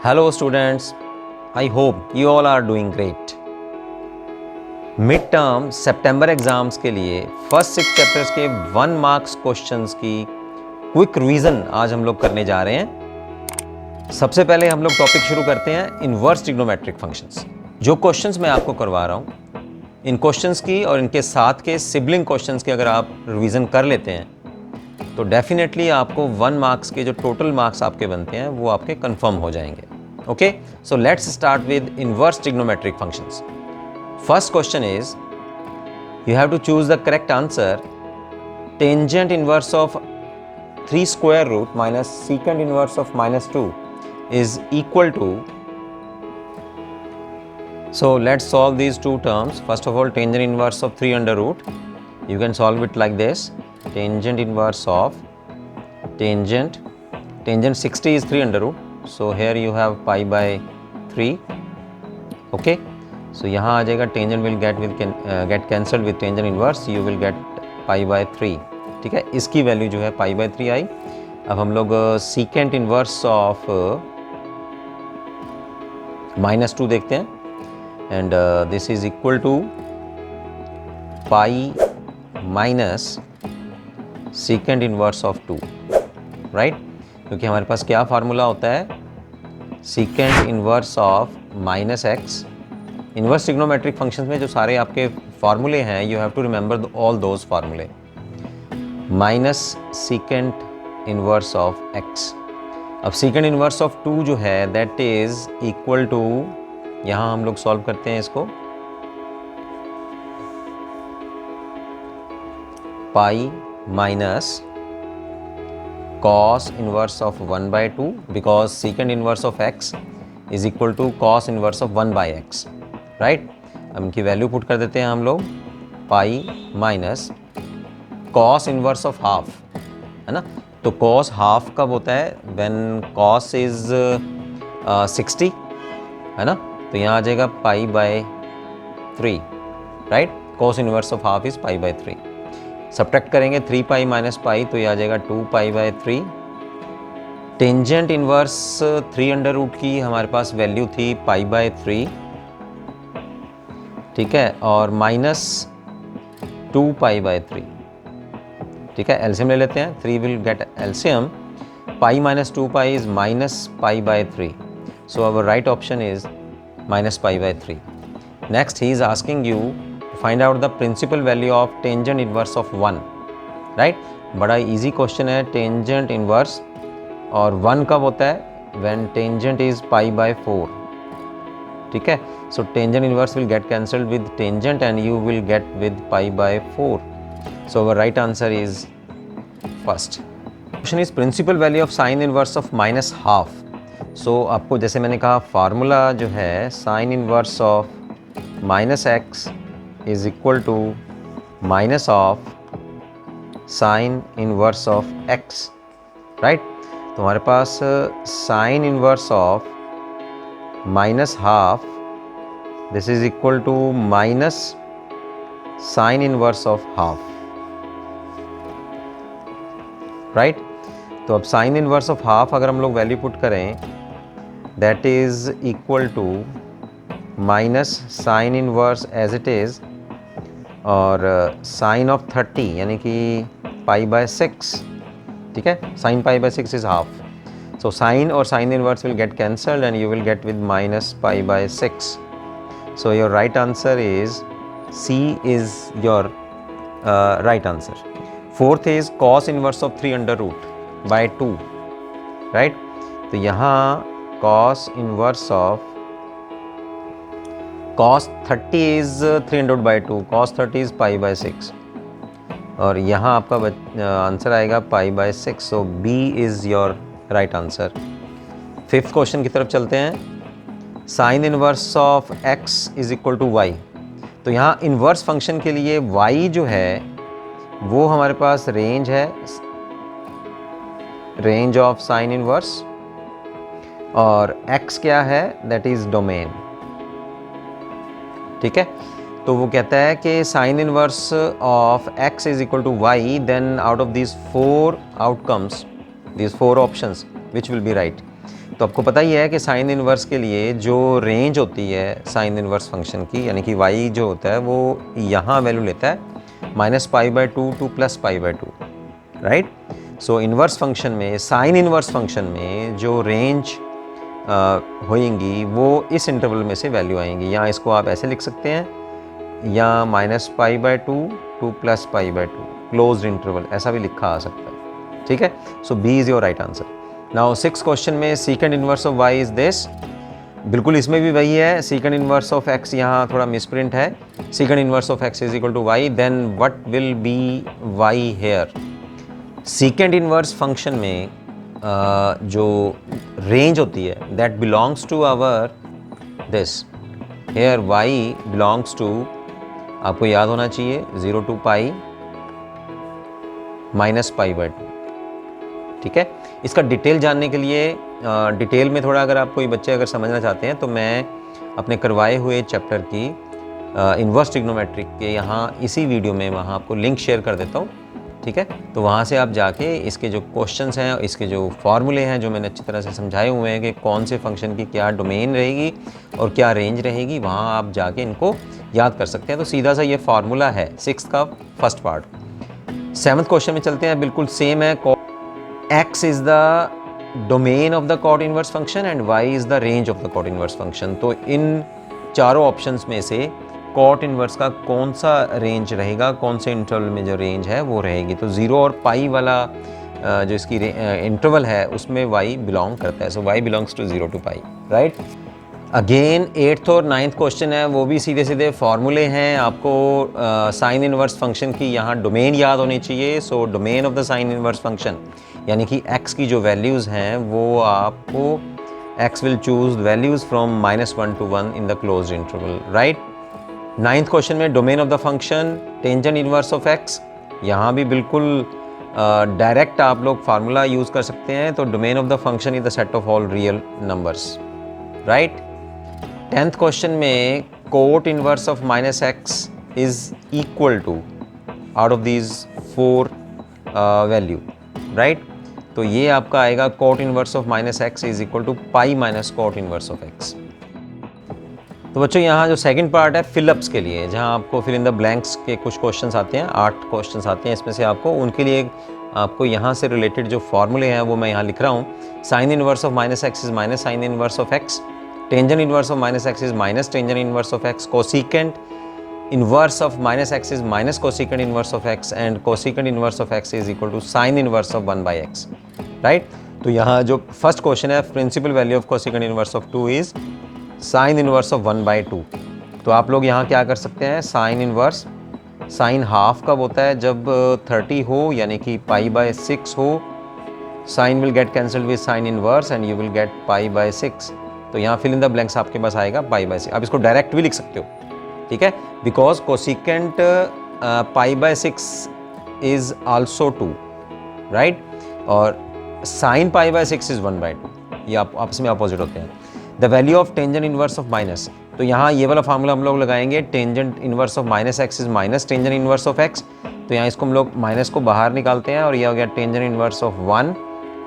Hello students, I hope you all are doing great. Mid term September exams के लिए first 6 chapters के 1 marks questions की quick revision आज हम लोग करने जा रहे हैं। सबसे पहले हम लोग टॉपिक शुरू करते हैं इन्वर्स ट्रिग्नोमेट्रिक फंक्शंस। जो क्वेश्चंस मैं आपको करवा रहा हूँ, इन क्वेश्चंस की और इनके साथ के सिबलिंग क्वेश्चंस की अगर आप रिवीजन कर लेते हैं तो डेफिनेटली आपको 1 मार्क्स के जो टोटल मार्क्स आपके बनते हैं वो आपके कंफर्म हो जाएंगे। Okay, so let's start with inverse trigonometric functions. First question is, you have to choose the correct answer. Tangent inverse of 3 square root minus secant inverse of minus 2 is equal to. So let's solve these two terms. First of all, tangent inverse of 3 under root. You can solve it like this. Tangent inverse of tangent 60 is 3 under root. So here you have pi by 3. Okay. So यहाँ आ जाएगा tangent will get cancelled with tangent inverse, you will gate pi by 3। ठीक है, इसकी value जो है पाई by 3 आई। अब हम लोग सीकेंट इनवर्स ऑफ माइनस 2 देखते हैं and this is equal to pi minus secant inverse of 2, right, क्योंकि हमारे पास क्या फार्मूला होता है, secant inverse of minus x. Inverse trigonometric functions में जो सारे आपके फार्मूले हैं, you have to remember all those फार्मूले। Minus secant inverse of x. अब सीकेंट इनवर्स ऑफ 2 जो है दैट इज इक्वल टू, यहाँ हम लोग सॉल्व करते हैं इसको, pi minus cos inverse of 1 by 2 because secant inverse of x is equal to cos inverse of 1 by x, right. अब इनकी वैल्यू पुट कर देते हैं हम लोग, pi minus cos inverse of half, है ना। तो कॉस हाफ कब होता है, व्हेन कॉस इज 60, है ना। तो यहाँ आ जाएगा पाई by 3, right. Cos inverse of half is pi by 3। Subtract करेंगे 3 पाई माइनस पाई तो ये आ जाएगा 2 pi by 3। Tangent inverse 3 under root की हमारे पास वैल्यू थी पाई बाय 3, ठीक है, और माइनस 2 पाई बाय 3, ठीक है। एलसीएम ले लेते हैं, 3 will get LCM, pi minus 2 pi is minus pi by 3, so our right option is minus pi by 3। Next he is asking you to find out the principal value of tangent inverse of 1, right. बड़ा easy question है, tangent inverse, और 1 कब होता है, when tangent is pi by 4, ठीक है। So tangent inverse will get cancelled with tangent and you will get with pi by 4, so our right answer is first. Question is principal value of sine inverse of minus half. So आपको जैसे मैंने कहा formula जो है, sine inverse of minus x is equal to minus of sine inverse of x, right. तो हमारे पास sine inverse of minus half, this is equal to minus sine inverse of half, right. तो अब sine inverse of half अगर हम लोग value put करें, that is equal to minus sine inverse as it is, और sine of 30 यानी कि pi by 6, ठीक है। Sine pi by 6 is half, so sine or sine inverse will get cancelled and you will get with minus pi by 6. So your right answer is C is your right answer. Fourth is cos inverse of 3 under root by 2, right. तो यहाँ cos inverse of cos 30 is 300 by 2, cos 30 is pi by 6, और यहाँ आपका answer आएगा pi by 6, so B is your right answer. Fifth question की तरफ चलते हैं। Sine inverse of x is equal to y. तो यहाँ इनवर्स फंक्शन के लिए y जो है वो हमारे पास रेंज है, रेंज ऑफ साइन इनवर्स, और x क्या है, दैट इज डोमेन, ठीक है। तो वो कहता है कि sine inverse of x is equal to y, then out of these 4 outcomes, these 4 options which will be right. तो आपको पता ही है कि साइन इनवर्स के लिए जो रेंज होती है साइन इनवर्स फंक्शन की, यानी कि y जो होता है वो यहाँ वैल्यू लेता है -π/2 to +π/2, right. So inverse function में, साइन इनवर्स फंक्शन में जो रेंज होएंगी वो इस इंटरवल में से वैल्यू आएंगी। या इसको आप ऐसे लिख सकते हैं, या -π/2 टू +π/2 क्लोज्ड इंटरवल, ऐसा भी लिखा आ सकता है, ठीक है। So B is your right answer. Now 6th question में second inverse of y is this, बिल्कुल इसमें भी वही है। सेकंड इनवर्स ऑफ x यहाँ थोड़ा मिसप्रिंट है, secant inverse of x is equal to y, then what will be y here. Secant inverse function में जो रेंज होती है that belongs to our this, here y belongs to, आपको याद होना चाहिए 0 to π -π/2, ठीक है। इसका डिटेल जानने के लिए, डिटेल में थोड़ा अगर आप कोई बच्चे अगर समझना चाहते हैं तो मैं अपने करवाए हुए चैप्टर की इन्वर्स ट्रिग्नोमेट्रिक के यहाँ इसी वीडियो में वहाँ आपको लिंक शेयर कर देता हूँ, ठीक है। तो वहाँ से आप जाके इसके जो क्वेश्चंस हैं, इसके जो फार्मूले हैं जो मैंने अच्छी तरह से समझाए हुए हैं कि कौन से फंक्शन की क्या डोमेन रहेगी और क्या रेंज रहेगी, वहाँ आप जाके इनको याद कर सकते हैं। तो सीधा सा ये फार्मूला है 6th का फर्स्ट पार्ट। 7th क्वेश्चन में चलते हैं, बिल्कुल सेम है। x is the domain of the cot inverse function and y is the range of the cot inverse function। तो इन चारों ऑप्शंस में से cot inverse का कौन सा रेंज रहेगा, कौन से इंटरवल में जो रेंज है वो रहेगी। तो 0 और पाई वाला जो इसकी इंटरवल है उसमें y बिलोंग करता है। So y belongs to 0 to π, right. Again 8th और 9th क्वेश्चन है, वो भी सीधे सीधे फार्मूले हैं। आपको साइन इनवर्स फंक्शन की यहाँ डोमेन याद होनी चाहिए। So domain of the sign inverse function, यानी कि x की जो वैल्यूज़ हैं वो आपको x will choose values from -1 to 1 in the closed interval, right. 9th question में domain of the function tangent inverse of x, यहाँ भी बिल्कुल डायरेक्ट आप लोग फार्मूला यूज़ कर सकते हैं। तो domain of the function is the set of all real numbers, right. 10th question में cot inverse of -x is equal to out of these 4 value, right. तो ये आपका आएगा cot inverse of -x is equal to pi minus cot inverse of x। तो बच्चों यहाँ जो second part है फिलअप्स के लिए, जहाँ आपको फिल इन द ब्लैंक्स के कुछ क्वेश्चंस आते हैं, 8 क्वेश्चंस आते हैं इसमें से, आपको उनके लिए आपको यहाँ से रिलेटेड जो फार्मूले हैं वो मैं यहाँ लिख रहा हूँ। Sine inverse of -x is minus sine inverse of x, tangent inverse of -x is minus tangent inverse of x, cosecant inverse of -x is minus cosecant inverse of x, and cosecant inverse of x is equal to sine inverse of 1/x, right. तो यहाँ जो first question है, principal value of cosecant inverse of 2 is sine inverse of 1/2। तो आप लोग यहाँ क्या कर सकते हैं, साइन इनवर्स, साइन हाफ कब होता है, जब 30 हो यानी कि π/6 हो, sine will get cancelled with sine inverse and you will get π/6। तो यहाँ फिल इन द ब्लैंक्स आपके पास आएगा π/6। आप इसको डायरेक्ट भी लिख सकते हो, ठीक है, because cosecant π/6 is also 2, right, और साइन π/6 इज 1/2, ये आपस में अपोजिट होते हैं। The value of tangent inverse of minus, तो यहाँ ये वाला फार्मूला हम लोग लगाएंगे, tangent inverse of -x is minus tangent inverse of x। तो यहाँ इसको हम लोग माइनस को बाहर निकालते हैं और ये हो गया tangent inverse of 1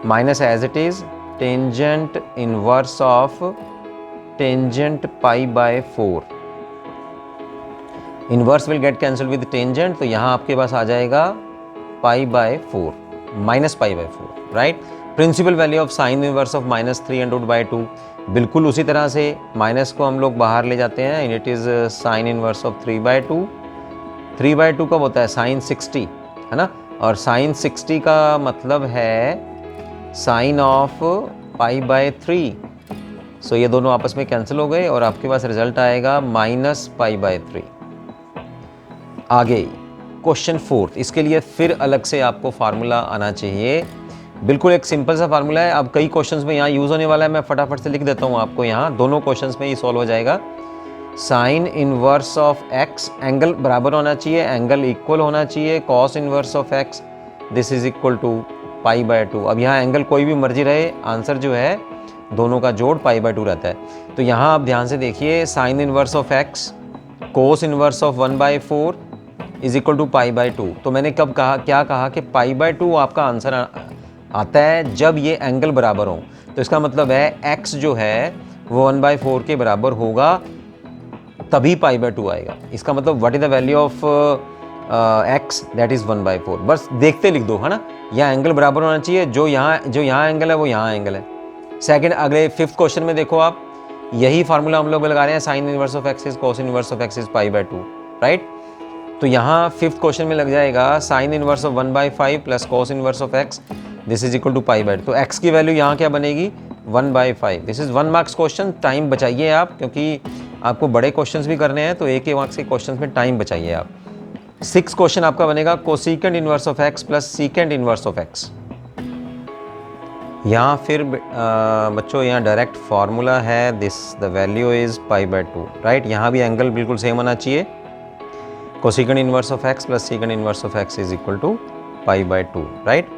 minus as it is tangent inverse of tangent π/4। Inverse will get cancel with tangent, तो यहाँ आपके पास आ जाएगा π/4 minus π/4, right. Principal value of sine inverse of -3√/2, बिल्कुल उसी तरह से माइनस को हम लोग बाहर ले जाते हैं, and it is sine inverse of 3/2। 3/2 कब होता है, साइन 60, है ना, और साइन 60 का मतलब है साइन ऑफ π/3। सो ये दोनों आपस में कैंसिल हो गए और आपके पास रिजल्ट आएगा -π/3। आगे क्वेश्चन 4, इसके लिए फिर अलग से आपको फार्मूला आना चाहिए। बिल्कुल एक सिंपल सा फार्मूला है, अब कई क्वेश्चंस में यहाँ यूज़ होने वाला है, मैं फटाफट से लिख देता हूँ आपको, यहाँ दोनों क्वेश्चंस में ये सॉल्व हो जाएगा। Sine inverse of x, angle बराबर होना चाहिए, एंगल इक्वल होना चाहिए, cos inverse of x this is equal to π/2। अब यहाँ एंगल कोई भी मर्जी रहे, आंसर जो है दोनों का जोड़ π/2 रहता है। तो यहाँ आप ध्यान से देखिए, sine inverse of x cos inverse of 1/4 is equal to π/2। तो मैंने कब कहा, क्या कहा कि π/2 आपका आंसर आता है जब ये एंगल बराबर हो। तो इसका मतलब है x जो है वो 1/4 के बराबर होगा, तभी π/2 आएगा। इसका मतलब what is the value of x, that is 1/4। बस देखते लिख दो, है ना। यहाँ एंगल बराबर होना चाहिए, जो यहाँ एंगल है वो यहाँ एंगल है। सेकंड, अगले 5th क्वेश्चन में देखो आप, यही फार्मूला हम लोग लगा रहे हैं, sine inverse of x is cos inverse of x is π/2, right. तो यहाँ 5th क्वेश्चन में लग जाएगा sine inverse of 1/5 plus cos inverse of x, this is equal to π/2। तो x की वैल्यू यहाँ क्या बनेगी, 1/5। This is 1 marks question. Time बचाइए आप, क्योंकि आपको बड़े क्वेश्चंस भी करने हैं, तो एक मार्क्स के क्वेश्चंस में टाइम बचाइए आप। 6th क्वेश्चन आपका बनेगा cosecant inverse of x plus secant inverse of x। यहाँ फिर बच्चों यहाँ डायरेक्ट फार्मूला है, this the value is π/2, right. यहाँ भी एंगल बिल्कुल सेम होना चाहिए। Cosecant inverse of x plus secant inverse of x is equal to π/2, right.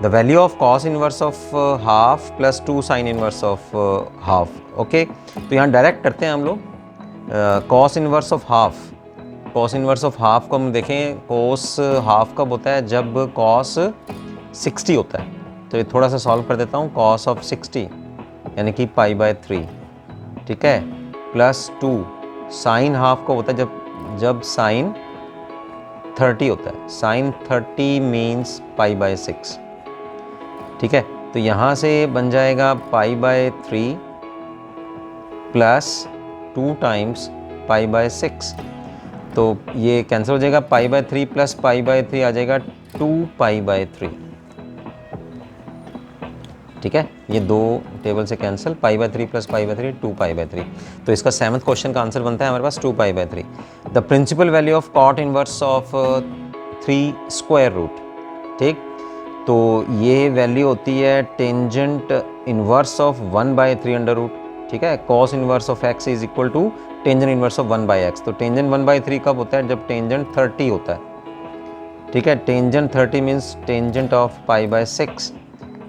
The value of cos inverse of half plus 2 sine inverse of half. Okay, तो यहाँ direct करते हैं हम लोग। Cos inverse of half, cos inverse of half को हम देखें, cos half कब होता है, जब कॉस 60 होता है। तो ये थोड़ा सा सॉल्व कर देता हूँ। कॉस ऑफ 60 यानी कि π/3, ठीक है, प्लस 2 साइन हाफ को होता है जब साइन 30 होता है। साइन 30 मीन्स π/6, ठीक है। तो यहाँ से बन जाएगा π/3 प्लस 2 टाइम्स π/6। तो ये कैंसिल हो जाएगा, π/3 प्लस π/3 आ जाएगा 2π/3, ठीक है। ये दो टेबल से कैंसिल, π/3 प्लस π/3 2π/3। तो इसका 7th क्वेश्चन का आंसर बनता है हमारे पास 2π/3। The principal value of cot inverse of 3 square root, ठीक। तो ये वैल्यू होती है tangent inverse of 1/3 under root, ठीक है। Cos inverse of x is equal to tangent inverse of 1/x। तो टेंजेंट 1/3 कब होता है, जब टेंजेंट 30 होता है, ठीक है। Tangent 30 means tangent of π/6।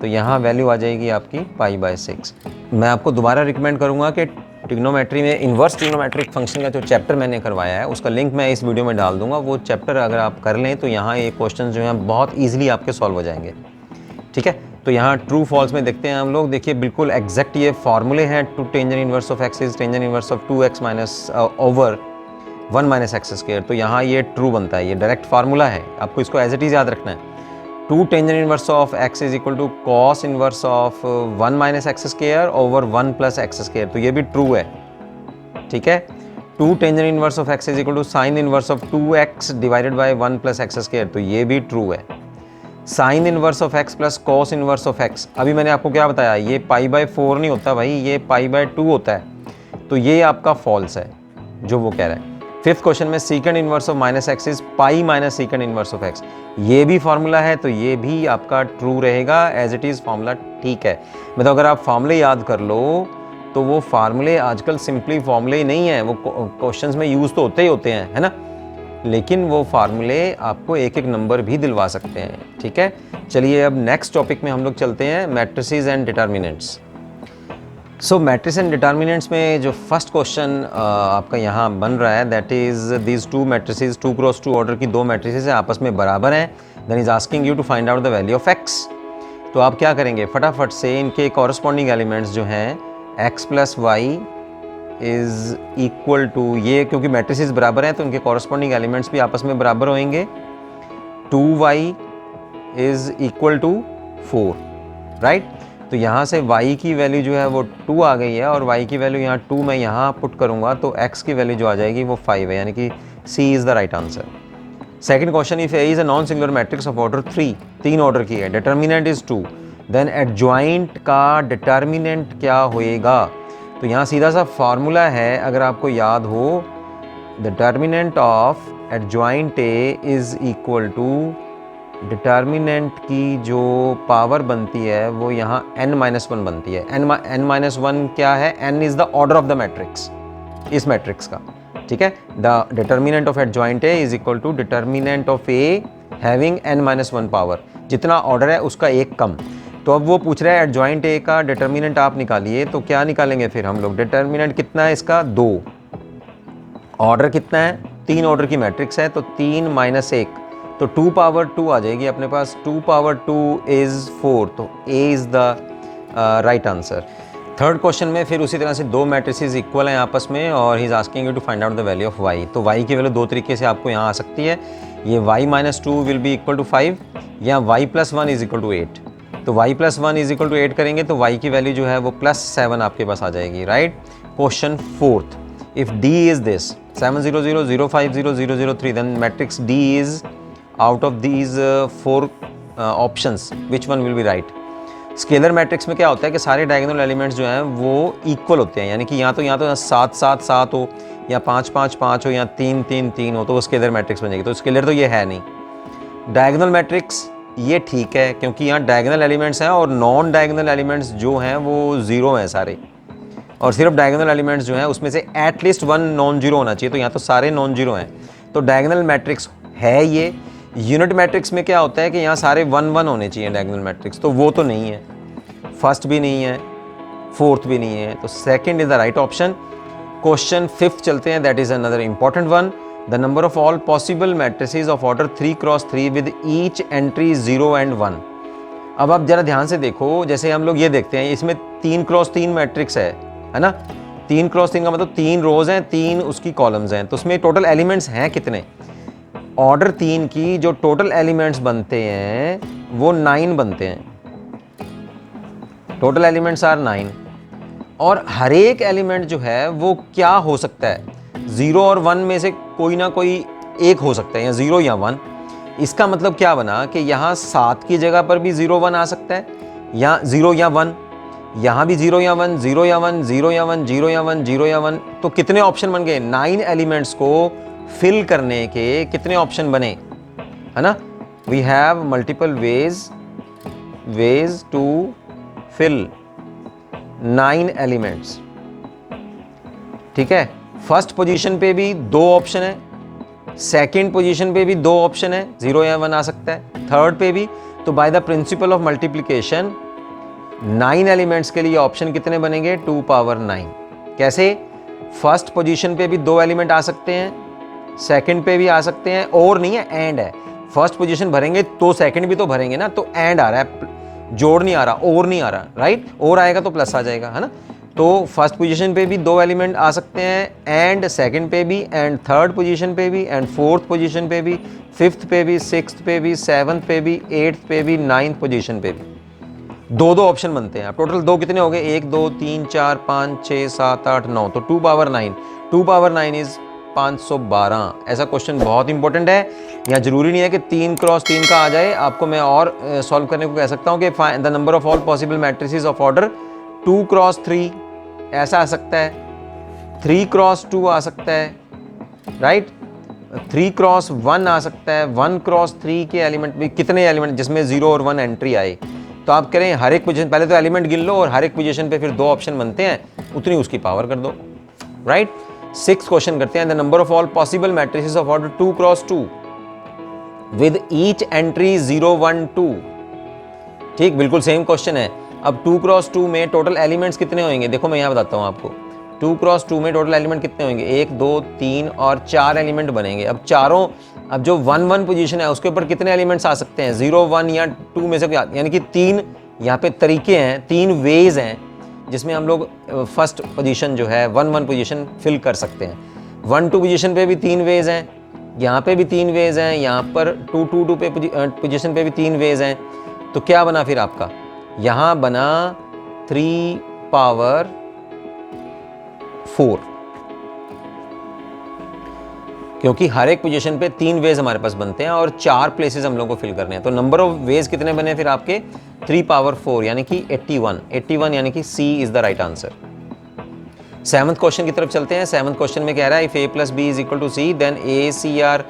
तो यहाँ वैल्यू आ जाएगी आपकी π/6। मैं आपको दोबारा रिकमेंड करूँगा कि ट्रिग्नोमेट्री में इन्वर्स ट्रिग्नोमेट्रिक फंक्शन का जो चैप्टर मैंने करवाया है उसका लिंक मैं इस वीडियो में डाल दूंगा। वो चैप्टर अगर आप कर लें तो यहाँ ये क्वेश्चन जो हैं बहुत ईजिली आपके सॉल्व हो जाएंगे, ठीक है। तो यहाँ ट्रू फॉल्स में देखते हैं हम लोग। देखिए बिल्कुल एग्जैक्ट ये फार्मूले हैं। Two tangent inverse of x is tangent inverse of 2x minus over 1 minus x square. तो यहाँ ये ट्रू बनता है, ये डायरेक्ट फार्मूला है, आपको इसको एज इट इज़ याद रखना है। 2 tangent inverse of x is equal to cos inverse of 1 minus x square over 1 plus x square. तो ये भी ट्रू है, ठीक है। 2 tangent inverse of x is equal to sine inverse of 2x divided by 1 plus x square. तो ये भी true है। Sine inverse of x plus cos inverse of x, अभी मैंने आपको क्या बताया, ये π/4 नहीं होता भाई, ये π/2 होता है। तो ये आपका फॉल्स है जो वो कह रहा है। 5th क्वेश्चन में second inverse of minus x is pi minus second inverse of x, ये भी फार्मूला है, तो ये भी आपका ट्रू रहेगा, एज इट इज़ फार्मूला ठीक है। मतलब अगर आप फार्मूले याद कर लो तो वो फार्मूले आजकल सिंपली फार्मूले ही नहीं है, वो क्वेश्चंस में यूज़ तो होते ही होते हैं, है ना, लेकिन वो फार्मूले आपको एक एक नंबर भी दिलवा सकते हैं, ठीक है। चलिए अब नेक्स्ट टॉपिक में हम लोग चलते हैं, matrices and determinants. So matrix and determinants में जो फर्स्ट क्वेश्चन आपका यहाँ बन रहा है, that is these two matrices 2x2 order की दो मैट्रिसेस आपस में बराबर हैं, then is asking you to find out the value of x. तो आप क्या करेंगे, फटाफट से इनके कॉरस्पॉन्डिंग एलिमेंट्स जो हैं x plus y is equal to, ये क्योंकि मैट्रिसेस बराबर हैं तो इनके कॉरस्पॉन्डिंग एलिमेंट्स भी आपस में बराबर होंगे। 2y is equal to 4, right. तो यहाँ से y की वैल्यू जो है वो 2 आ गई है, और y की वैल्यू यहाँ 2 मैं यहाँ पुट करूँगा तो x की वैल्यू जो आ जाएगी वो 5 है, यानी कि C is the right answer. Second question, if A is a non singular matrix of order 3, 3 order की है, डिटर्मिनेंट इज़ 2, देन एडजॉइंट का डिटर्मिनेंट क्या होएगा। तो यहाँ सीधा सा फार्मूला है, अगर आपको याद हो, determinant of adjoint A is equal to determinant की जो पावर बनती है वो यहाँ n-1 बनती है। n-1 क्या है, n is the order of the matrix, इस मैट्रिक्स का, ठीक है। The determinant of adjoint A is equal to determinant of A having n-1 power, जितना ऑर्डर है उसका एक कम। तो अब वो पूछ रहा है एडजॉइंट A का डिटर्मिनेंट आप निकालिए, तो क्या निकालेंगे फिर हम लोग, डिटर्मिनेंट कितना है इसका 2, ऑर्डर कितना है 3 ऑर्डर की मैट्रिक्स है, तो 3 माइनस 1, तो 2 पावर 2 आ जाएगी अपने पास, 2 पावर 2 इज़ 4, तो A is the right answer. Third question में फिर उसी तरह से दो मैट्रिसेस इक्वल हैं आपस में और he is asking you to find out the value of y। तो y की वैल्यू दो तरीके से आपको यहाँ आ सकती है, ये y माइनस 2 विल बी इक्वल टू 5 या y plus 1 is equal to 8। तो y plus 1 is equal to 8 करेंगे तो y की वैल्यू जो है वो +7 आपके पास आ जाएगी, right. Question fourth, if d is this 7 0 0 0 5 0 0 0 3 then matrix d is out of these 4 options which one will be right. Scalar matrix में क्या होता है कि सारे डायगोनल एलिमेंट्स जो हैं वो इक्वल होते हैं, यानी कि यहाँ तो 7 7 7 हो या 5 5 5 हो या 3 3 3 हो तो वो स्केलर मैट्रिक्स बन जाएगी। तो स्केलर तो ये है नहीं। डायगोनल मैट्रिक्स ये ठीक है क्योंकि यहाँ डायगोनल एलिमेंट्स हैं और नॉन डायगोनल एलिमेंट्स जो हैं वो ज़ीरो हैं सारे, और सिर्फ डायगोनल एलिमेंट्स जो हैं उसमें से एटलीस्ट वन नॉन जीरो होना चाहिए। तो यहाँ तो सारे नॉन जीरो हैं, तो डायगोनल मैट्रिक्स है ये। यूनिट मैट्रिक्स में क्या होता है कि यहाँ सारे 1 1 होने चाहिए डायगोनल मैट्रिक्स, तो वो तो नहीं है, फर्स्ट भी नहीं है, फोर्थ भी नहीं है, तो second is the right option. Question fifth चलते हैं, that is another important one. The number of all possible matrices of order 3x3 with each entry 0 and 1। अब आप जरा ध्यान से देखो, जैसे हम लोग ये देखते हैं इसमें 3x3 मैट्रिक्स है ना, 3x3 का मतलब 3 रोज हैं, 3 उसकी कॉलम्स हैं, तो उसमें टोटल एलिमेंट्स हैं कितने। ऑर्डर 3 की जो टोटल एलिमेंट्स बनते हैं वो 9 बनते हैं, टोटल एलिमेंट्स आर 9, और हर एक एलिमेंट जो है वो क्या हो सकता है, 0 और 1 में से कोई ना कोई एक हो सकता है, या 0 या 1। इसका मतलब क्या बना कि यहाँ 7 की जगह पर भी 0 1 आ सकता है, या 0 या 1, यहाँ भी 0 या 1 0 या 1 0 या 1 0 या 1 0 या 1। तो कितने ऑप्शन बन गए, 9 एलिमेंट्स को फिल करने के कितने ऑप्शन बने, है ना। We have multiple ways to fill 9 elements, ठीक है। फर्स्ट पोजीशन पे भी 2 ऑप्शन है, सेकंड पोजीशन पे भी 2 ऑप्शन है, 0 या 1 आ सकता है, थर्ड पे भी। तो by the principle of multiplication 9 elements के लिए ऑप्शन कितने बनेंगे, 2 पावर 9। कैसे, फर्स्ट पोजीशन पे भी 2 एलिमेंट आ सकते हैं, सेकंड पे भी आ सकते हैं, और नहीं है, एंड है। फर्स्ट पोजीशन भरेंगे तो सेकंड भी तो भरेंगे ना, तो एंड आ रहा है, जोड़ नहीं आ रहा, और नहीं आ रहा, राइट। और आएगा तो प्लस आ जाएगा, है ना। तो फर्स्ट पोजीशन पे भी 2 एलिमेंट आ सकते हैं, एंड सेकंड पे भी, एंड थर्ड पोजीशन पे भी, एंड फोर्थ पोजीशन पे भी, फिफ्थ पे भी, सिक्स्थ पे भी, सेवंथ पे भी, एट्थ पे भी, नाइन्थ पोजीशन पे भी 2 2 ऑप्शन बनते हैं। अब टोटल 2 कितने हो गए, 1 2 3 4 5 6 7 8 9, तो 2 पावर 9, 2 पावर 9 इज 512। ऐसा क्वेश्चन बहुत इंपॉर्टेंट है। यहाँ जरूरी नहीं है कि 3x3 का आ जाए, आपको मैं और सॉल्व करने को कह सकता हूँ कि the number of all possible matrices of order 2x3 ऐसा आ सकता है, 3x2 आ सकता है, राइट, 3x1 आ सकता है, 1x3 के एलिमेंट भी कितने एलिमेंट जिसमें 0 और 1 एंट्री आए। तो आप करें हर एक पोजीशन, पहले तो एलिमेंट गिन लो और हर एक पोजीशन पे फिर 2 ऑप्शन बनते हैं, उतनी उसकी पावर कर दो, राइट। 6th क्वेश्चन करते हैं, the number of all possible matrices of order 2x2 with each entry 0 1 2। ठीक, बिल्कुल सेम क्वेश्चन है। अब 2x2 में टोटल एलिमेंट्स कितने होंगे, देखो मैं यहाँ बताता हूँ आपको। 2x2 में टोटल एलिमेंट कितने होंगे, 1 2 3 और 4 एलिमेंट बनेंगे। अब चारों, अब जो 1 1 पोजीशन है उसके ऊपर कितने एलिमेंट्स आ सकते हैं, 0 1 या 2 में से, यानी कि 3 यहाँ पे तरीके हैं, 3 वेज हैं जिसमें हम लोग फर्स्ट पोजीशन जो है 1 1 पोजीशन फिल कर सकते हैं। 1 2 पोजीशन पे भी 3 वेज हैं, यहाँ पे भी 3 वेज हैं, यहाँ पर 2 2 2 पे पोजीशन पे भी 3 वेज हैं। तो क्या बना फिर आपका, यहाँ बना 3 पावर 4, क्योंकि हर एक पोजीशन पे 3 वेज हमारे पास बनते हैं और 4 प्लेसेस हम लोग को फिल करने हैं। तो नंबर ऑफ वेज कितने बने फिर आपके, 3 पावर 4 यानी कि 81 यानी कि C is the right answer. 7th question की तरफ चलते हैं। 7th क्वेश्चन में कह रहा है if a plus B is equal to C then A C are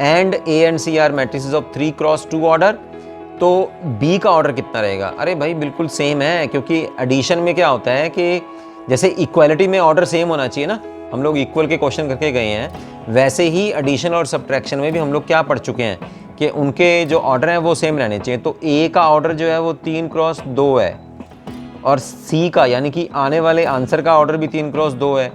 and C are matrices of 3x2 order. तो बी का ऑर्डर कितना रहेगा, अरे भाई बिल्कुल सेम है, क्योंकि एडिशन में क्या होता है कि जैसे इक्वालिटी में ऑर्डर सेम होना चाहिए ना, हम लोग इक्वल के क्वेश्चन करके गए हैं, वैसे ही एडिशन और सब्ट्रैक्शन में भी हम लोग क्या पढ़ चुके हैं कि उनके जो ऑर्डर हैं वो सेम रहने चाहिए। तो ए का ऑर्डर जो है वो 3x2 है, और सी का यानी कि आने वाले आंसर का ऑर्डर भी 3x2 है।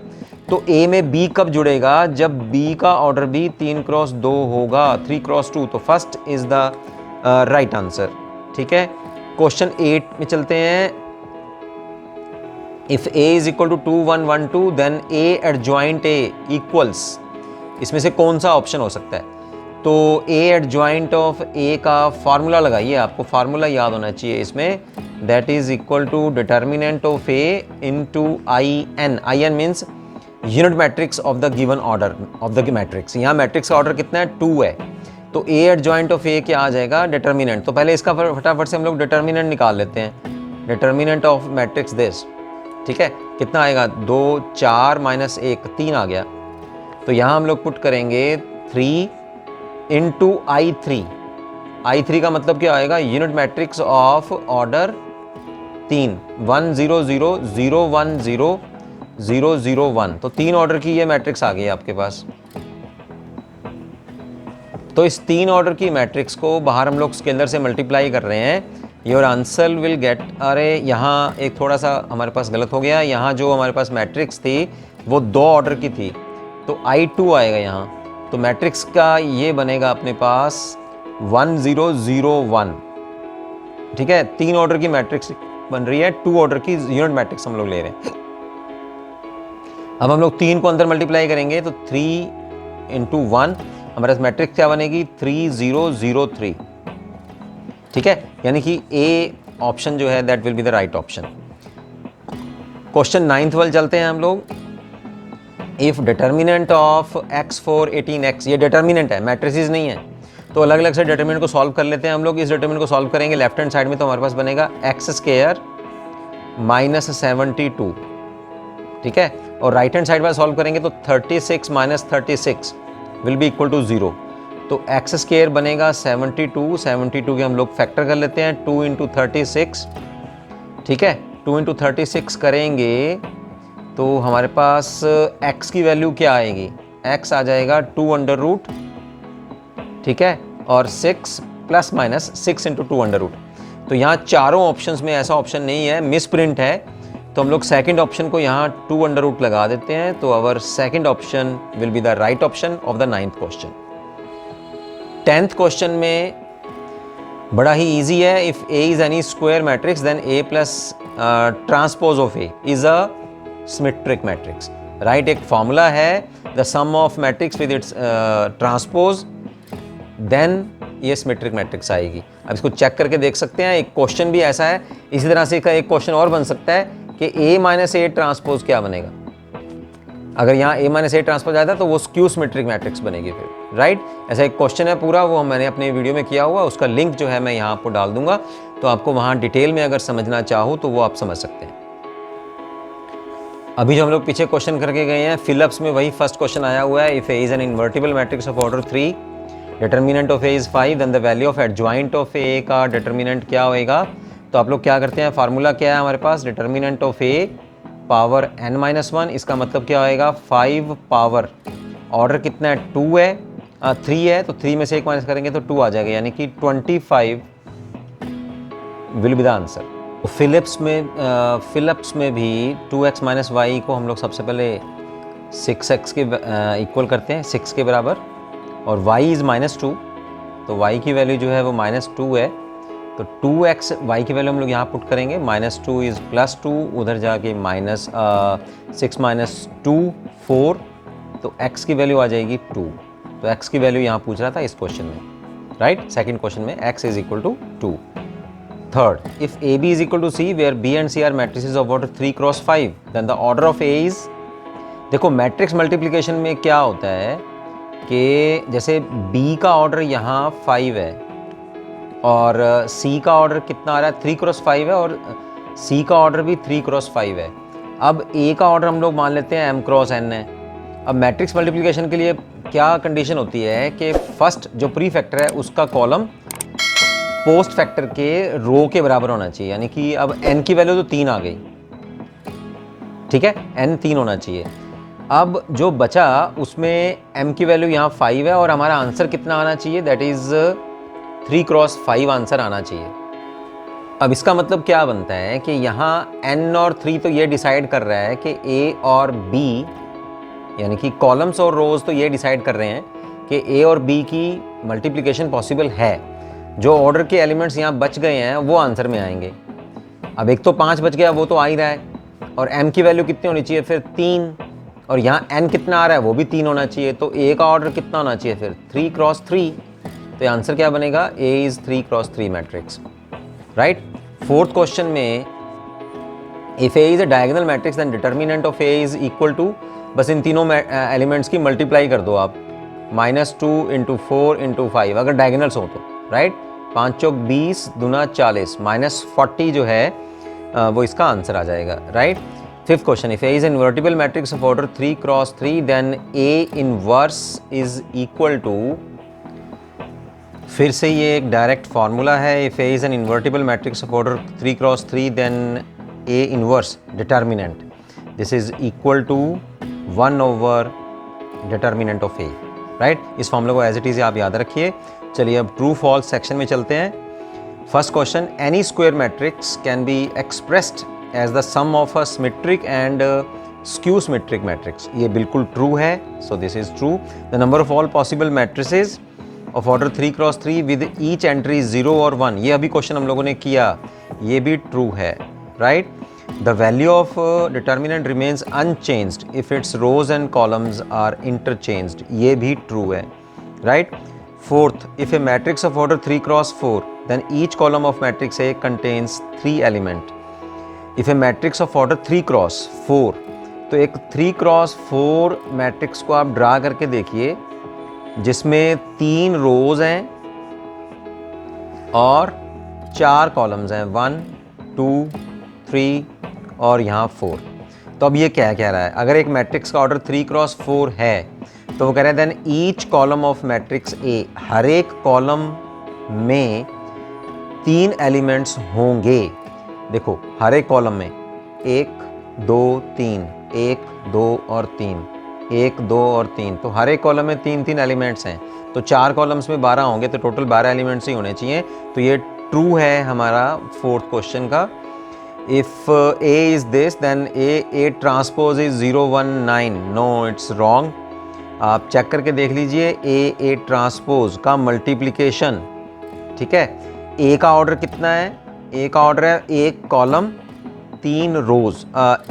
तो ए में बी कब जुड़ेगा, जब बी का ऑर्डर भी 3x2 होगा, 3x2। तो first is the right answer, ठीक है। क्वेश्चन 8 में चलते हैं। If A is equal to 2 1 1 2 then A adjoint A equals, इसमें से कौन सा ऑप्शन हो सकता है? तो A एडजॉइंट ऑफ A का फार्मूला लगाइए, आपको फार्मूला याद होना चाहिए इसमें, that is equal to determinant of A into IN। IN means unit matrix of the given order of the matrix. यहाँ मैट्रिक्स का ऑर्डर कितना है? 2 है, तो A एडजॉइंट ऑफ A क्या आ जाएगा? डिटर्मिनेंट। तो पहले इसका फटाफट से हम लोग डिटर्मिनेंट निकाल लेते हैं। डिटर्मिनेंट ऑफ मैट्रिक्स दिस, ठीक है, कितना आएगा? 2 4 माइनस 1 3 आ गया। तो यहाँ हम लोग पुट करेंगे 3 इंटू I3। I3 का मतलब क्या आएगा? Unit matrix of order 3 1 0 0 0 1 0 0 0 1। तो 3 ऑर्डर की ये मैट्रिक्स आ गई आपके पास। तो इस 3 ऑर्डर की मैट्रिक्स को बाहर हम लोग इसके अंदर से मल्टीप्लाई कर रहे हैं। योर आंसर विल गेट, अरे यहाँ एक थोड़ा सा हमारे पास गलत हो गया। यहाँ जो हमारे पास मैट्रिक्स थी वो 2 ऑर्डर की थी, तो I2 आएगा यहाँ। तो मैट्रिक्स का ये बनेगा अपने पास 1 0 0 1, ठीक है। 3 ऑर्डर की मैट्रिक्स बन रही है, 2 ऑर्डर की यूनिट मैट्रिक्स हम लोग ले रहे हैं। अब हम लोग 3 को अंदर मल्टीप्लाई करेंगे तो 3 इंटू 1, हमारे पास मैट्रिक्स क्या बनेगी? 3 0 0 3, ठीक है। यानी कि A ऑप्शन जो है that will be the right option. Question 9th वाले चलते हैं हम लोग। If determinant of x4 18x, ये डिटर्मिनेंट है, मैट्रिसेस नहीं है, तो अलग अलग से डिटर्मिनेंट को सॉल्व कर लेते हैं हम लोग। इस डिटर्मिनेंट को सॉल्व करेंगे लेफ्ट हैंड साइड में, तो हमारे पास बनेगा x² माइनस 72, ठीक है। और राइट हैंड साइड में सॉल्व करेंगे तो 36 minus 36 will be equal to 0। तो x² बनेगा 72, 72 के हम लोग फैक्टर कर लेते हैं 2 इंटू 36, ठीक है। 2 इंटू 36 करेंगे तो हमारे पास x की वैल्यू क्या आएगी? x आ जाएगा 2 अंडर रूट, ठीक है, और 6 plus minus 6 into 2 under root. तो यहाँ चारों ऑप्शंस में ऐसा ऑप्शन नहीं है, मिस प्रिंट है, तो हम लोग सेकंड ऑप्शन को यहाँ 2 अंडर रूट लगा देते हैं। तो our second option will be the right option of the 9th question. 10th question में बड़ा ही इजी है। If A is any square matrix then A plus transpose of A is a symmetric matrix, right. एक formula है, the sum of matrix with its transpose, then ये symmetric matrix आएगी। अब इसको चेक करके देख सकते हैं। एक क्वेश्चन भी ऐसा है, इसी तरह से एक क्वेश्चन और बन सकता है कि A माइनस A ट्रांसपोज क्या बनेगा। अगर यहाँ A माइनस A ट्रांसपोज आया था तो वो स्क्यू सिमेट्रिक मैट्रिक्स बनेगी फिर, राइट। ऐसा एक क्वेश्चन है पूरा, वो मैंने अपने वीडियो में किया हुआ, उसका लिंक जो है मैं यहाँ आपको डाल दूंगा, तो आपको वहाँ डिटेल में अगर समझना चाहो तो वो आप समझ सकते हैं। अभी जो हम लोग पीछे क्वेश्चन करके गए हैं फिलिप्स में, वही फर्स्ट क्वेश्चन आया हुआ है। If A is an invertible matrix of order 3, determinant of A is 5, then the value of adjoint of A का डिटर्मिनेंट क्या होएगा? तो आप लोग क्या करते हैं, फार्मूला क्या है हमारे पास? Determinant of A power n-1, इसका मतलब क्या होएगा? 5 पावर ऑर्डर कितना है? 2 है, 3 है, तो 3 में से 1 माइनस करेंगे तो 2 आ जाएगा, यानी कि 25 will be the answer. Fill ups में भी 2x माइनस वाई को हम लोग सबसे पहले 6x के इक्वल करते हैं, 6 के बराबर, और y इज़ -2, तो y की वैल्यू जो है वो -2 है। तो 2x y की वैल्यू हम लोग यहाँ पुट करेंगे, -2 इज़ +2, उधर जाके -6 माइनस 2 4, तो x की वैल्यू आ जाएगी 2। तो x की वैल्यू यहाँ पूछ रहा था इस क्वेश्चन में, राइट। सेकंड क्वेश्चन में x is equal to 2। Third, if AB is equal to C where B and C are matrices of order 3 cross 5, then the order of A is, देखो मैट्रिक्स मल्टीप्लिकेशन में क्या होता है कि जैसे B का order यहाँ 5 है और C का ऑर्डर कितना आ रहा है? 3 क्रॉस 5 है, और C का ऑर्डर भी 3 क्रॉस 5 है। अब A का ऑर्डर हम लोग मान लेते हैं M क्रॉस N है। अब मैट्रिक्स मल्टीप्लिकेशन के लिए क्या कंडीशन होती है कि फर्स्ट जो प्री फैक्टर है उसका कॉलम पोस्ट फैक्टर के रो के बराबर होना चाहिए, यानी कि अब n की वैल्यू तो 3 आ गई, ठीक है, n 3 होना चाहिए। अब जो बचा उसमें m की वैल्यू यहाँ 5 है और हमारा आंसर कितना आना चाहिए? दैट इज 3 क्रॉस 5 आंसर आना चाहिए। अब इसका मतलब क्या बनता है कि यहाँ n और 3 तो ये डिसाइड कर रहा है कि a और b, यानी कि कॉलम्स और रोज तो ये डिसाइड कर रहे हैं कि a और b की मल्टीप्लिकेशन पॉसिबल है। जो ऑर्डर के एलिमेंट्स यहाँ बच गए हैं वो आंसर में आएंगे। अब एक तो 5 बच गया, वो तो आ ही रहा है, और m की वैल्यू कितनी होनी चाहिए फिर 3, और यहाँ n कितना आ रहा है वो भी 3 होना चाहिए, तो a का ऑर्डर कितना होना चाहिए फिर 3 क्रॉस 3। तो आंसर क्या बनेगा, a is 3 cross 3 matrix, right. Fourth question में if a is a diagonal matrix then determinant of a is equal to, बस इन तीनों एलिमेंट्स की मल्टीप्लाई कर दो आप, -2 × 4 × 5 अगर डायगोनल्स हो तो, राइट। 5 चौक 20 दूना 40 -40 जो है वो इसका आंसर आ जाएगा, right. Fifth question, if A is invertible matrix of order 3 cross 3 then A inverse is equal to, फिर से ये एक डायरेक्ट फार्मूला है, if A is an invertible matrix of order 3 cross 3 then A inverse determinant this is equal to 1/, determinant of A, right. इस formula को as it is आप याद रखिए। चलिए अब ट्रू फॉल्स सेक्शन में चलते हैं। First question, any square matrix can be expressed as the sum of a symmetric and skew symmetric matrix, ये बिल्कुल ट्रू है, so this is true. The number of all possible matrices of order 3 cross 3 with each entry 0 और 1, ये अभी question हम लोगों ने किया, ये भी ट्रू है, right. The value of determinant remains unchanged if its rows and columns are interchanged, ये भी ट्रू है, right. Fourth, if a matrix of order 3 cross 4 then each column of matrix A contains 3 element. If a matrix of order 3 cross 4, तो एक 3 cross 4 matrix को आप draw करके देखिए जिसमें 3 रोज हैं और 4 कॉलम्स हैं, 1 2 3 और यहाँ 4। तो अब ये क्या कह रहा है, अगर एक मैट्रिक्स का ऑर्डर 3 क्रॉस 4 है तो वो कह रहा है then each column of matrix A, हर एक कॉलम में 3 एलिमेंट्स होंगे। देखो हर एक कॉलम में 1 2 3, 1 2 और 3, 1 2 और 3, तो हर एक कॉलम में 3 एलिमेंट्स हैं, तो 4 कॉलम्स में 12 होंगे, तो टोटल 12 एलिमेंट्स ही होने चाहिए। तो ये ट्रू है हमारा फोर्थ क्वेश्चन का। If A is this then A transpose is 0 1 9, no it's wrong. आप चेक करके देख लीजिए A ट्रांसपोज का मल्टीप्लिकेशन, ठीक है। A का ऑर्डर कितना है, A का ऑर्डर है 1 कॉलम 3 रोज,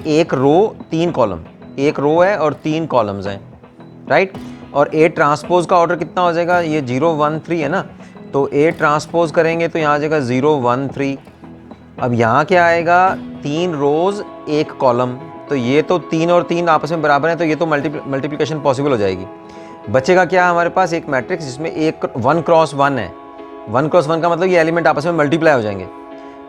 1 रो 3 कॉलम, 1 रो है और 3 कॉलम्स हैं, राइट। और A ट्रांसपोज का ऑर्डर कितना हो जाएगा, ये 0 1 3 है ना, तो A ट्रांसपोज करेंगे तो यहाँ आ जाएगा 0 1 3। अब यहाँ क्या आएगा, 3 रोज 1 कॉलम, तो ये तो 3 और 3 आपस में बराबर हैं, तो ये तो मल्टीप्लिकेशन पॉसिबल हो जाएगी। बचेगा क्या हमारे पास, एक मैट्रिक्स जिसमें 1 क्रॉस 1 है, 1 क्रॉस 1 का मतलब ये एलिमेंट आपस में मल्टीप्लाई हो जाएंगे,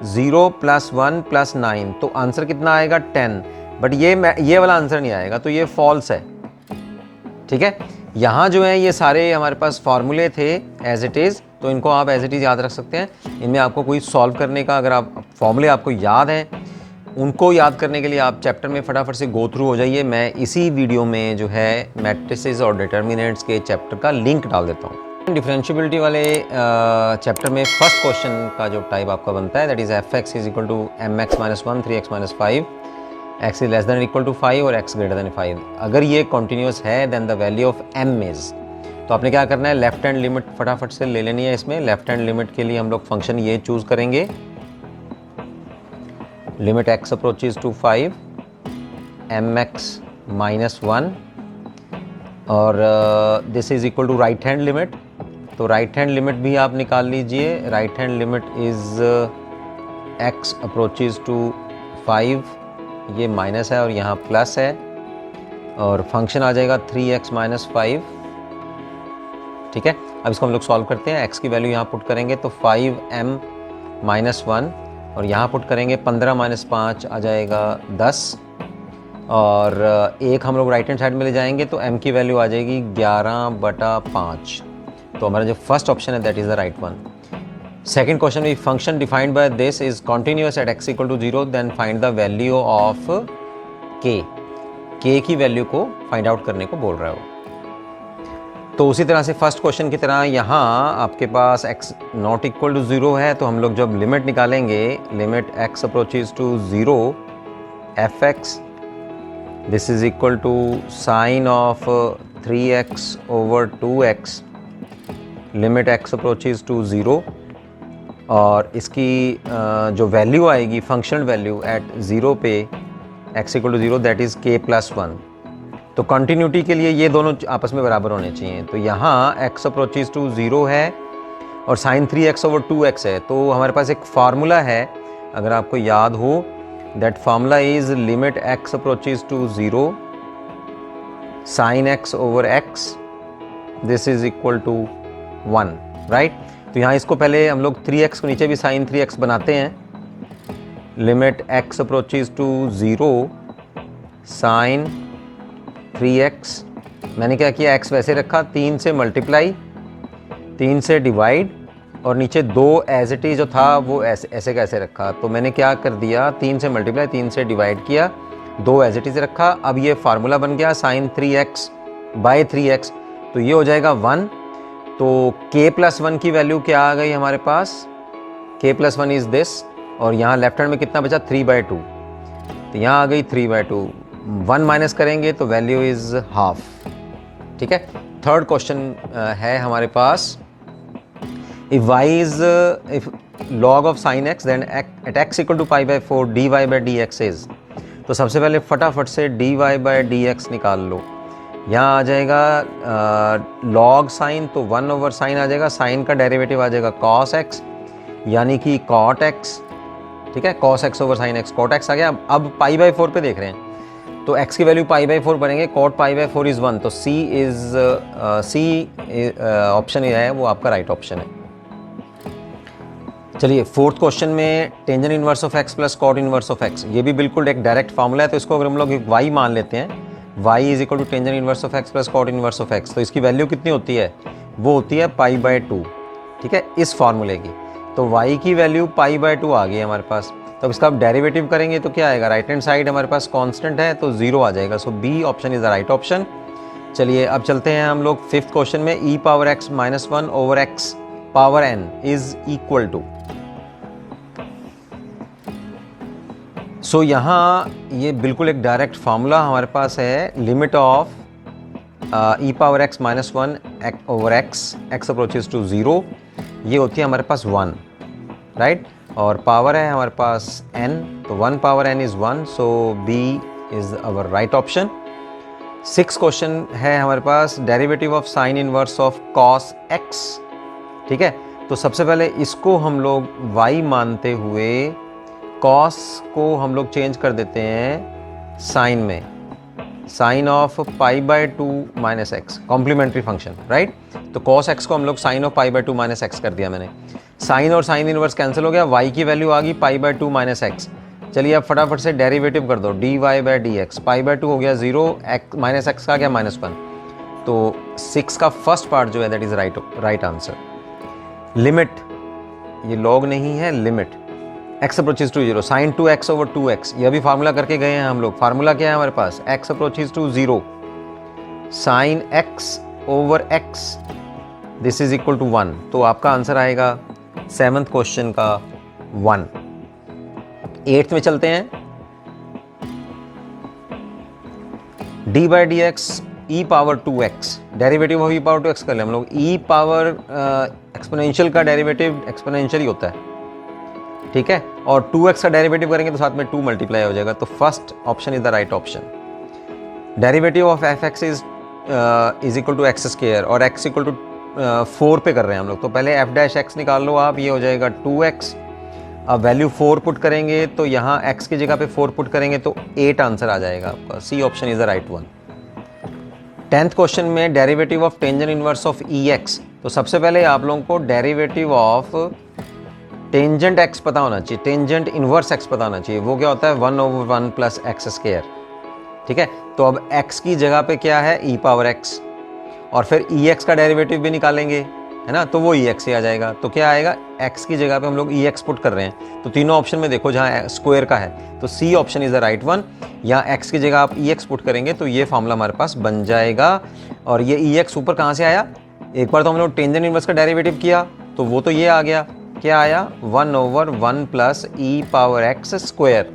0 + 1 + 9, तो आंसर कितना आएगा 10। बट ये वाला आंसर नहीं आएगा, तो ये फॉल्स है, ठीक है। यहाँ जो है ये सारे हमारे पास फार्मूले थे एज इट इज़, तो इनको आप एज इट इज़ याद रख सकते हैं। इनमें आपको कोई सॉल्व करने का, अगर आप फॉर्मूले आपको याद हैं, उनको याद करने के लिए आप चैप्टर में फटाफट से गो थ्रू हो जाइए। मैं इसी वीडियो में जो है मैट्रिसेस और डिटर्मिनेंट्स के चैप्टर का लिंक डाल देता हूँ। डिफरेंशिएबिलिटी वाले चैप्टर में फर्स्ट क्वेश्चन का जो टाइप आपका बनता है that is fx = mx - 1 3x - 5, x is less than or equal to 5 और x greater than 5। अगर ये कॉन्टिन्यूस है then the value of m is, तो आपने क्या करना है, लेफ्ट हैंड लिमिट फटाफट से ले लेनी है। इसमें लेफ्ट हैंड लिमिट के लिए हम लोग फंक्शन ये चूज करेंगे, limit x approaches to 5 mx - 1 और this is equal to right hand limit, तो राइट हैंड लिमिट भी आप निकाल लीजिए। Right hand limit is x approaches to 5, ये माइनस है और यहाँ प्लस है, और फंक्शन आ जाएगा 3x - 5, ठीक है। अब इसको हम लोग सॉल्व करते हैं। x की वैल्यू यहाँ पुट करेंगे तो 5m - 1 और यहाँ पुट करेंगे 15 - 5 आ जाएगा 10, और एक हम लोग राइट हैंड साइड में ले जाएंगे तो m की वैल्यू आ जाएगी 11/5। तो हमारा जो फर्स्ट ऑप्शन है that is the right one. Second question में function defined by this is continuous at x = 0 then find the value of k की वैल्यू को फाइंड आउट करने को बोल रहा है वो। तो उसी तरह से फर्स्ट क्वेश्चन की तरह यहाँ आपके पास x ≠ = 0 है, तो हम लोग जब लिमिट निकालेंगे, limit x approaches to 0 fx this is equal to sine of 3x/2x, limit x approaches to 0, और इसकी जो वैल्यू आएगी फंक्शनल वैल्यू एट 0 पे x equal to 0 that is k plus 1। तो कंटिन्यूटी के लिए ये दोनों आपस में बराबर होने चाहिए। तो यहाँ x अप्रोचेज टू 0 है और साइन 3x ओवर 2x है। तो हमारे पास एक फार्मूला है, अगर आपको याद हो, that formula is limit x approaches to 0 sine x over x this is equal to 1, right. तो यहाँ इसको पहले हम लोग 3x को नीचे भी साइन 3x बनाते हैं। Limit x approaches to 0 sine 3x, मैंने क्या किया, x वैसे रखा, 3 से मल्टीप्लाई, 3 से डिवाइड और नीचे 2 एज इट इज जो था वो ऐसे कैसे रखा। तो मैंने क्या कर दिया, 3 से मल्टीप्लाई, 3 से डिवाइड किया, 2 एज इट इज रखा। अब ये फार्मूला बन गया साइन 3x बाय 3x, तो ये हो जाएगा 1। तो k प्लस 1 की वैल्यू क्या आ गई हमारे पास, k प्लस 1 इज दिस, और यहाँ लेफ्ट हैंड में कितना बचा 3/2, तो यहाँ आ गई 3/2। 1 माइनस करेंगे तो वैल्यू इज हाफ, ठीक है। थर्ड क्वेश्चन है हमारे पास, if y is if log of sin x then at x equal to pi/4 dy by dx is, तो सबसे पहले फटाफट से dy by dx निकाल लो। यहाँ आ जाएगा log sin, तो 1 ओवर साइन आ जाएगा, साइन का डेरिवेटिव आ जाएगा cos x यानी कि cot x, ठीक है, cos x over sin x, cot x आ गया। अब pi/4 पे देख रहे हैं, तो x की वैल्यू pi/4 बनेंगे, cot pi/4 इज 1, तो C ऑप्शन है वो आपका राइट ऑप्शन है। चलिए फोर्थ क्वेश्चन में tangent inverse of x plus cot inverse of x, ये भी बिल्कुल एक डायरेक्ट फार्मूला है। तो इसको अगर हम लोग y मान लेते हैं, y is equal to tangent inverse of x plus cot inverse of x, तो इसकी वैल्यू कितनी होती है, वो होती है pi/2, ठीक है, इस फार्मूले की। तो y की वैल्यू pi/2 आ गई है हमारे पास। तो अब इसका आप डेरिवेटिव करेंगे तो क्या आएगा, राइट हैंड साइड हमारे पास कांस्टेंट है तो 0 आ जाएगा। So B option is the right option. चलिए अब चलते हैं हम लोग फिफ्थ क्वेश्चन में, e power x minus 1 over x power n is equal to. So यहाँ ये बिल्कुल एक डायरेक्ट फार्मूला हमारे पास है, limit of e power x minus 1 over x approaches to 0, ये होती है हमारे पास 1, राइट, और पावर है हमारे पास n, तो 1 power n is 1, so b is our right option. Six question है हमारे पास, derivative of sine inverse of cos x, ठीक है। तो सबसे पहले इसको हम लोग y मानते हुए cos को हम लोग चेंज कर देते हैं साइन में, sine of pi/2 minus x, complementary function, right. तो cos x को हम लोग sign of pi/2 minus x कर दिया मैंने, साइन और साइन इनवर्स कैंसिल हो गया, y की वैल्यू आ गई pi/2 माइनस एक्स। चलिए अब फटाफट से डेरिवेटिव कर दो, dy बाई dx, pi/2 हो गया 0, माइनस एक्स का गया -1, तो 6 का फर्स्ट पार्ट जो है that is right answer. Limit, ये लॉग नहीं है, limit x approaches to 0 sine 2x over 2x, यह भी फार्मूला करके गए हैं हम लोग। फार्मूला क्या है हमारे पास, x approaches to 0 sine x over x this is equal to 1, तो आपका आंसर आएगा सेवंथ क्वेश्चन का 1। एट्थ में चलते हैं, d by d x E power 2x, derivative of E power 2x कर ले हम लोग। ई पावर एक्सपोनेंशियल का डेरिवेटिव एक्सपोनेंशियल ही होता है, ठीक है, और 2x का डेरिवेटिव करेंगे तो साथ में 2 मल्टीप्लाई हो जाएगा, तो first option is the right option. Derivative of fx is equal to x square और x इक्वल टू 4 पे कर रहे हैं हम लोग, तो पहले f डैश x निकाल लो आप, ये हो जाएगा 2x। अब वैल्यू 4 पुट करेंगे तो यहाँ x की जगह पे 4 पुट करेंगे तो 8 आंसर आ जाएगा आपका, C option is the right one. 10th question में derivative of tangent inverse of ex, तो सबसे पहले आप लोगों को डेरिवेटिव ऑफ टेंजेंट x पता होना चाहिए, टेंजेंट इनवर्स x पता होना चाहिए, वो क्या होता है 1 ओवर 1 प्लस एक्स स्क्वायर, ठीक है। तो अब x की जगह पे क्या है e पावर x, और फिर ex का डेरिवेटिव भी निकालेंगे, है ना, तो वो ex ही आ जाएगा। तो क्या आएगा, x की जगह पे हम लोग ex पुट कर रहे हैं, तो तीनों ऑप्शन में देखो जहाँ स्क्वायर का है तो c option is the right one. यहाँ x की जगह आप ex पुट करेंगे तो ये फॉर्मूला हमारे पास बन जाएगा। और ये ex ऊपर कहाँ से आया, एक बार तो हम लोग टेंजेंट इनवर्स का डेरिवेटिव किया तो वो तो ये आ गया, क्या आया 1 ओवर 1 प्लस ई पावर x स्क्वायर,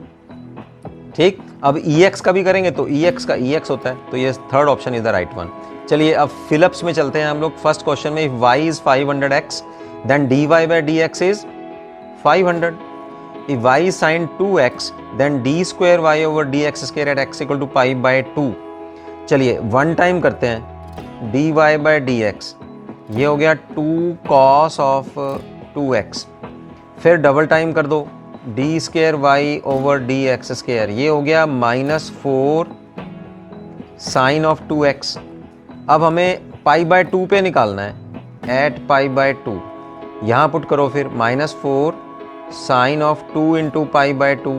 ठीक। अब ex का भी करेंगे तो ex का ex होता है, तो ये third option is the right one. चलिए अब फिलिप्स में चलते हैं हम लोग। फर्स्ट क्वेश्चन में, if y is 500x then dy by dx is 500, if y is sin 2x then d square y over dx square at x equal to pi by 2। चलिए one time करते हैं, dy by dx ये हो गया 2 cos of 2x, फिर double time कर दो, d square y over dx square ये हो गया -4 साइन ऑफ 2x। अब हमें पाई बाय 2 पे निकालना है, एट पाई बाय 2 यहाँ पुट करो, फिर -4 sine of 2 into pi by 2,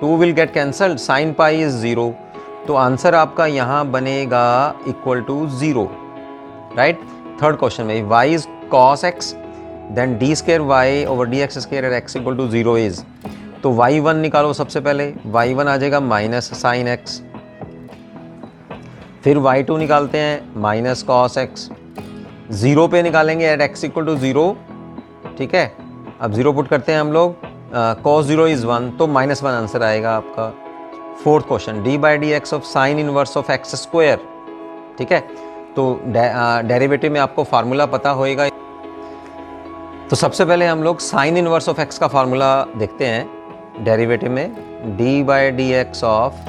2 will get cancelled, sine pi is 0, तो आंसर आपका यहाँ बनेगा equal to 0, right. Third question में y is cos x then d square y over d x square at x equal to 0 is, तो y1 निकालो सबसे पहले, y1 आ जाएगा माइनस साइन x, फिर y2 निकालते हैं माइनस कॉस x, 0 पे निकालेंगे एट x इक्वल टू 0, ठीक है। अब 0 पुट करते हैं हम लोग, cos 0 इज 1, तो -1 आंसर आएगा आपका। Fourth question d by d x of sine inverse of x square, ठीक है। तो डेरिवेटिव में आपको फार्मूला पता होएगा, तो सबसे पहले हम लोग साइन इनवर्स ऑफ एक्स का फार्मूला देखते हैं डेरिवेटिव में, d by d x of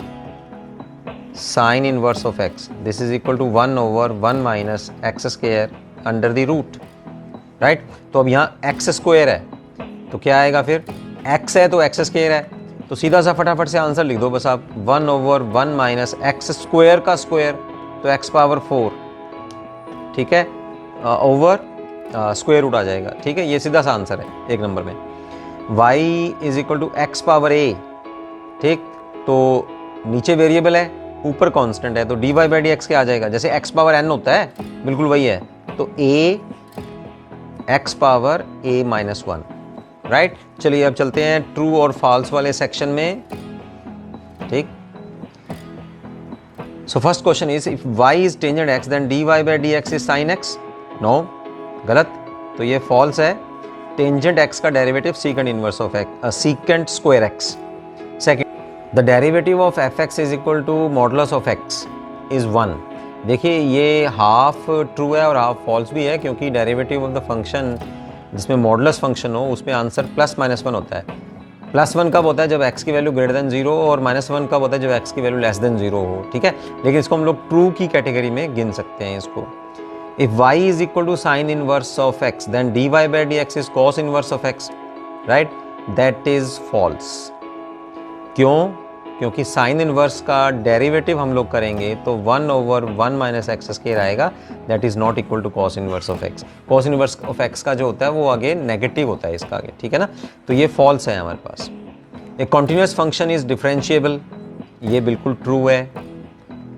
sine inverse of x, this is equal to 1 over 1 minus x square under the root, right. तो अब यहाँ एक्स स्क्वायर है तो क्या आएगा, फिर x है तो एक्स स्क्वायर है, तो सीधा सा फटाफट से आंसर लिख दो बस आप, 1 ओवर 1 माइनस एक्स स्क्वायर का स्क्वायर, तो x पावर 4, ठीक है, ओवर स्क्वायर रूट आ जाएगा, ठीक है। ये सीधा सा आंसर है एक नंबर में। y is equal to x power a, ठीक, तो नीचे वेरिएबल है ऊपर कांस्टेंट है, तो dy बाई डी एक्स क्या आ जाएगा, जैसे x पावर n होता है बिल्कुल वही है, तो a x power a minus 1, right. चलिए अब चलते हैं ट्रू और फॉल्स वाले सेक्शन में, ठीक। So first question is if y is tangent x then dy by d x is sine x, no, गलत, तो ये फॉल्स है। टेंजेंट x का derivative secant inverse of x, secant square x। Second, the derivative of fx is equal to modulus of x is 1। देखिए ये half true है और half false भी है, क्योंकि डेरिवेटिव ऑफ द फंक्शन जिसमें मॉडुलस फंक्शन हो उसमें आंसर +-1 होता है। +1 कब होता है, जब x की वैल्यू ग्रेटर देन 0, और -1 कब होता है, जब x की वैल्यू लेस देन 0 हो, ठीक है। लेकिन इसको हम लोग ट्रू की कैटेगरी में गिन सकते हैं इसको। If y is equal to sine inverse of x then dy by d x is cos inverse of x, right, that is false. क्यों, क्योंकि साइन इनवर्स का डेरिवेटिव हम लोग करेंगे तो 1 ओवर 1 माइनस एक्स स्क्वायर आएगा, that is not equal to cos inverse of x. Cos inverse of x का जो होता है वो आगे नेगेटिव होता है इसका आगे, ठीक है ना, तो ये फॉल्स है हमारे पास। A continuous function is differentiable, ये बिल्कुल ट्रू है।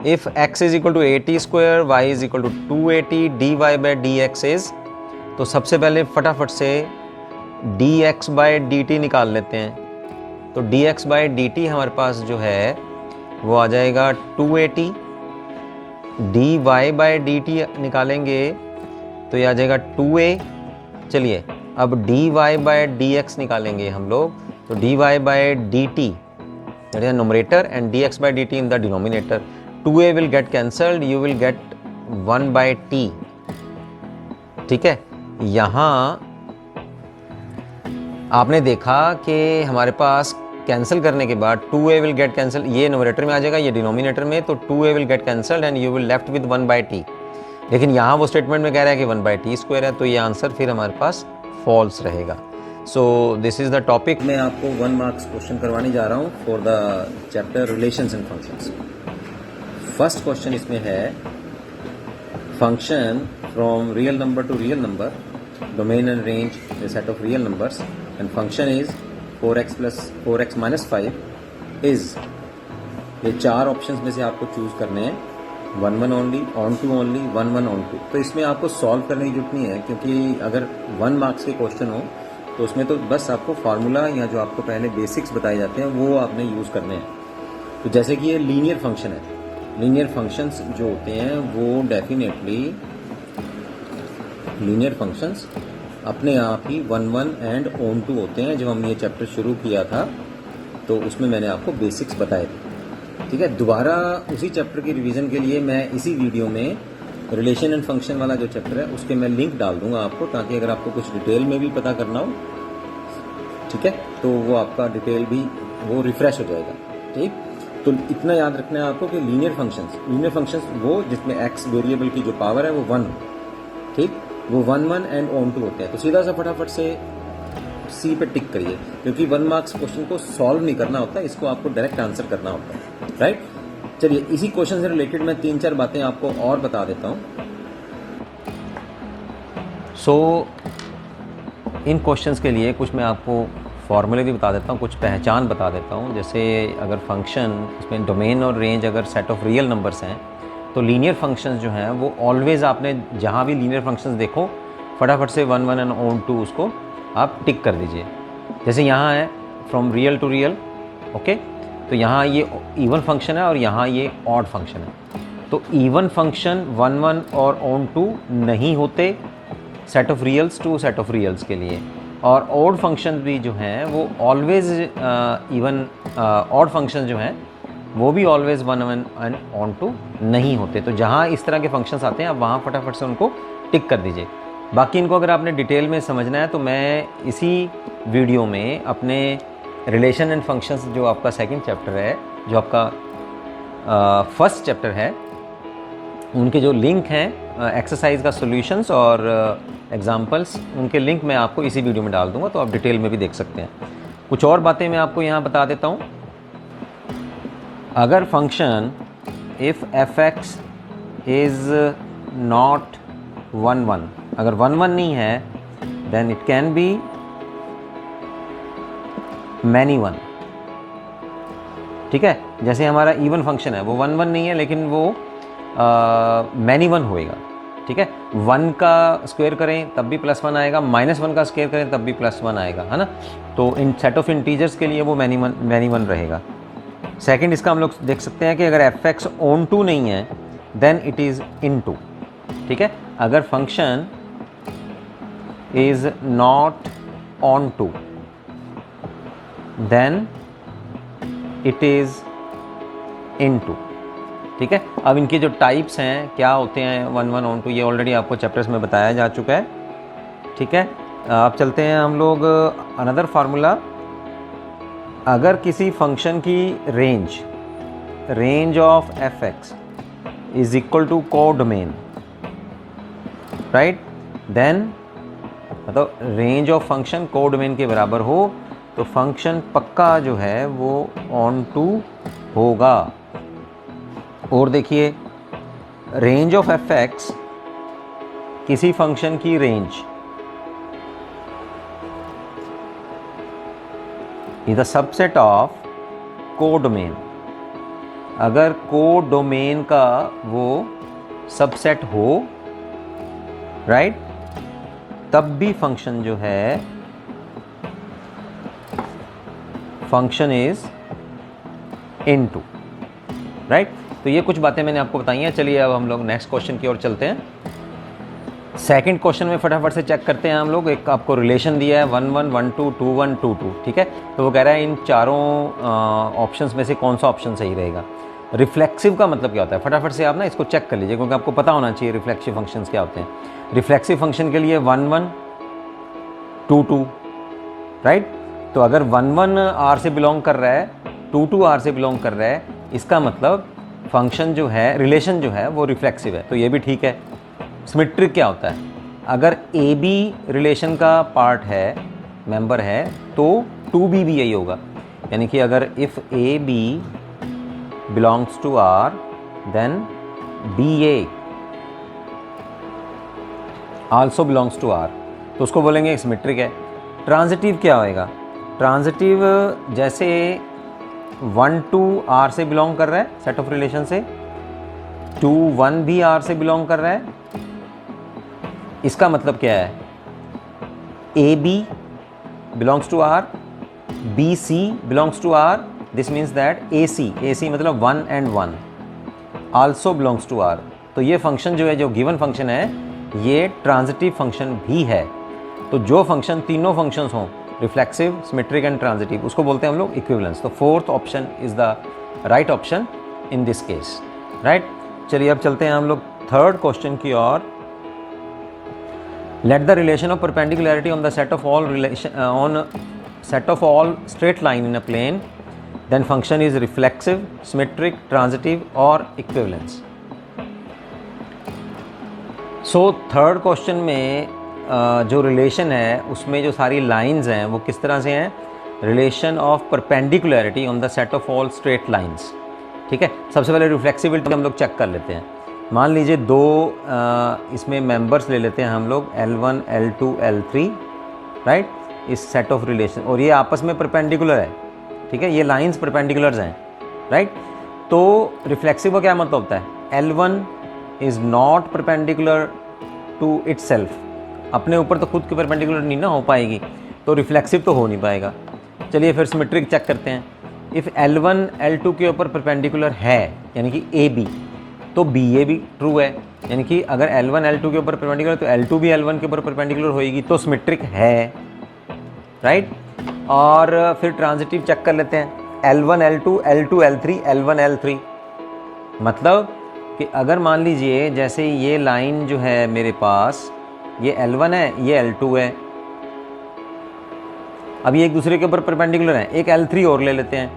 If x is equal to 80 square, y is equal to 280, dy by d x is, तो सबसे पहले फटाफट से dx बाई dt निकाल लेते हैं, तो dx बाई dt हमारे पास जो है वो आ जाएगा 280, dy बाई dt निकालेंगे तो ये आ जाएगा 2a। चलिए अब dy बाई dx निकालेंगे हम लोग, तो dy by dt that is numerator and dx by dt in the denominator, 2a will get cancelled, you will gate 1 by t, ठीक है। यहाँ आपने देखा कि हमारे पास कैंसिल करने के बाद 2a विल गेट कैंसिल, ये न्यूमरेटर में आ जाएगा, ये डिनोमिनेटर में, तो 2a will get cancelled and you will left with 1 by T. लेकिन यहाँ वो स्टेटमेंट में कह रहा है कि 1 बाई टी स्क्वायर है, तो ये आंसर फिर हमारे पास फॉल्स रहेगा। सो दिस इज द टॉपिक। मैं आपको 1 मार्क्स क्वेश्चन करवाने जा रहा हूँ for the chapter relations and functions. First question इसमें है function from real number two real number, domain and range A set of real numbers and function is 4x plus 4x minus 5 is, ये 4 options में से आपको choose करने हैं, 1 1 only, onto only, 1 1 onto. तो इसमें आपको solve करने की जरूरत नहीं है, क्योंकि अगर 1 मार्क्स के क्वेश्चन हो तो उसमें तो बस आपको फार्मूला या जो आपको पहले बेसिक्स बताए जाते हैं वो आपने यूज़ करने हैं। तो जैसे कि ये लीनियर फंक्शन है, लीनियर फंक्शंस जो होते हैं वो डेफिनेटली लीनियर फंक्शंस अपने आप ही 1 1 एंड ऑन टू होते हैं। जब हमने ये चैप्टर शुरू किया था तो उसमें मैंने आपको बेसिक्स बताए थे, ठीक है। दोबारा उसी चैप्टर की रिवीजन के लिए मैं इसी वीडियो में रिलेशन एंड फंक्शन वाला जो चैप्टर है उसके मैं लिंक डाल दूंगा आपको, ताकि अगर आपको कुछ डिटेल में भी पता करना हो, ठीक है, तो वो आपका डिटेल भी वो रिफ्रेश हो जाएगा। ठीक, तो इतना याद रखना है आपको कि लीनियर फंक्शंस वो जिसमें एक्स वेरिएबल की जो पावर है वो 1 हो, ठीक, वो 1 1 एंड ऑन टू होते हैं। तो सीधा सा फटाफट से सी पे टिक करिए, क्योंकि 1 मार्क्स क्वेश्चन को सॉल्व नहीं करना होता, इसको आपको डायरेक्ट आंसर करना होता है, राइट। चलिए इसी क्वेश्चन से रिलेटेड मैं 3-4 बातें आपको और बता देता हूँ। सो इन क्वेश्चंस के लिए कुछ मैं आपको फॉर्मूले भी बता देता हूँ, कुछ पहचान बता देता हूँ। जैसे अगर फंक्शन इसमें डोमेन और रेंज अगर सेट ऑफ रियल नंबर्स हैं, तो लीनियर फंक्शंस जो हैं वो ऑलवेज़ आपने जहाँ भी लीनियर फंक्शंस देखो फटाफट से 1 1 एंड ऑन टू उसको आप टिक कर दीजिए। जैसे यहाँ है from real to real, okay, तो यहाँ ये इवन फंक्शन है और यहाँ ये ऑड फंक्शन है। तो इवन फंक्शन 1 1 और ऑन टू नहीं होते set of reals to set of reals के लिए, और ऑड फंक्शन भी जो हैं वो ऑलवेज इवन ऑड फंक्शन जो हैं वो भी ऑलवेज 1 1 एंड ऑन टू नहीं होते। तो जहाँ इस तरह के फंक्शंस आते हैं आप वहाँ फटाफट से उनको टिक कर दीजिए। बाकी इनको अगर आपने डिटेल में समझना है तो मैं इसी वीडियो में अपने रिलेशन एंड फंक्शंस जो आपका सेकंड चैप्टर है, जो आपका फर्स्ट चैप्टर है, उनके जो लिंक हैं एक्सरसाइज का सॉल्यूशंस और एग्जांपल्स, उनके लिंक मैं आपको इसी वीडियो में डाल दूंगा, तो आप डिटेल में भी देख सकते हैं। कुछ और बातें मैं आपको यहाँ बता देता हूँ। अगर function if f x is not 1 1, अगर 1 1 नहीं है then it can be many 1, ठीक है। जैसे हमारा इवन फंक्शन है वो 1 1 नहीं है लेकिन वो मैनी 1 होएगा, ठीक है। 1 का स्क्वायर करें तब भी +1 आएगा, -1 का स्क्वायर करें तब भी +1 आएगा, है ना। तो इन सेट ऑफ इंटीजर्स के लिए वो मैनी वन रहेगा। सेकंड इसका हम लोग देख सकते हैं कि अगर एफ एक्स ऑन टू नहीं है then it is into, ठीक है। अगर function is not onto then it is into, ठीक है। अब इनके जो टाइप्स हैं क्या होते हैं 1 1 ऑन टू, ये ऑलरेडी आपको चैप्टर्स में बताया जा चुका है, ठीक है। अब चलते हैं हम लोग अनदर फार्मूला। अगर किसी फंक्शन की range of f x is equal to codomain, right, then मतलब रेंज ऑफ फंक्शन कोडोमेन के बराबर हो तो फंक्शन पक्का जो है वो ऑन टू होगा। और देखिए रेंज ऑफ एफ एक्स किसी फंक्शन की range is the subset of codomain. अगर कोडोमेन का वो सबसेट हो, राइट, तब भी फंक्शन जो है function is into, right. तो ये कुछ बातें मैंने आपको बताई हैं। चलिए अब हम लोग नेक्स्ट क्वेश्चन की ओर चलते हैं। सेकंड क्वेश्चन में फटाफट से चेक करते हैं हम लोग। एक आपको रिलेशन दिया है 1 1 1 2 2 1 2 2, ठीक है। तो वो कह रहा है इन चारों ऑप्शंस में से कौन सा ऑप्शन सही रहेगा। रिफ्लेक्सिव का मतलब क्या होता है, फटाफट से आप ना इसको चेक कर लीजिए क्योंकि आपको पता होना चाहिए रिफ्लेक्सिव फंक्शंस क्या होते हैं। रिफ्लेक्सिव फंक्शन के लिए 1 1 2 2, राइट। तो अगर 1 1 आर से बिलोंग कर रहा है, 2 2 आर से बिलोंग कर रहा है, इसका मतलब फंक्शन जो है, रिलेशन जो है वो रिफ्लेक्सिव है, तो ये भी ठीक है। सिमेट्रिक क्या होता है, अगर ए बी रिलेशन का पार्ट है, मेंबर है, तो 2b भी यही होगा। यानी कि अगर if A B belongs to R then b a also belongs to R, तो उसको बोलेंगे सिमेट्रिक है। ट्रांजिटिव क्या होएगा, ट्रांजिटिव जैसे 1 2 आर से बिलोंग कर रहा है सेट ऑफ रिलेशन से, 2 1 भी आर से बिलोंग कर रहा है, इसका मतलब क्या है, A B belongs to R, B C belongs to R, this means that A C मतलब 1 and 1 also belongs to R. तो ये फंक्शन जो है, जो गिवन फंक्शन है, ये ट्रांजिटिव फंक्शन भी है। तो जो फंक्शन, तीनों फंक्शंस हों, रिफ्लेक्सिव, सिमेट्रिक एंड ट्रांजिटिव, उसको बोलते हैं हम लोग इक्विवेलेंस। तो fourth option is the right option in this case, right. चलिए अब चलते हैं हम लोग थर्ड क्वेश्चन की ओर। Let the relation of perpendicularity on the set of all relation on set of all straight line in a plane, then function is reflexive, symmetric, transitive or equivalence. So third question में जो relation है उसमें जो सारी lines हैं वो किस तरह से हैं, relation of perpendicularity on the set of all straight lines. ठीक है, सबसे पहले रिफ्लेक्सिबिलिटी हम लोग चेक कर लेते हैं। मान लीजिए दो इसमें मेंबर्स ले लेते हैं हम लोग L1, L2, L3, राइट, इस सेट ऑफ रिलेशन, और ये आपस में परपेंडिकुलर है। ठीक है, ये लाइंस परपेंडिकुलर्स हैं, राइट। तो रिफ्लेक्सिव का क्या मतलब होता है, L1 is not perpendicular to itself, अपने ऊपर तो खुद की परपेंडिकुलर नहीं ना हो पाएगी, तो रिफ्लेक्सिव तो हो नहीं पाएगा। चलिए फिर सिमेट्रिक चेक करते हैं। इफ़ L1 L2 के ऊपर परपेंडिकुलर है यानी कि AB, तो BA भी ट्रू है, यानी कि अगर L1 L2 के ऊपर परपेंडिकुलर तो L2 भी L1 के ऊपर परपेंडिकुलर होएगी, तो सिमेट्रिक है, राइट। और फिर ट्रांजिटिव चेक कर लेते हैं, L1 L2, L2 L3, L1 L3, मतलब कि अगर मान लीजिए जैसे ये लाइन जो है मेरे पास, ये L1 है, ये L2 है, अब ये एक दूसरे के ऊपर परपेंडिकुलर है। एक L3 और ले लेते हैं,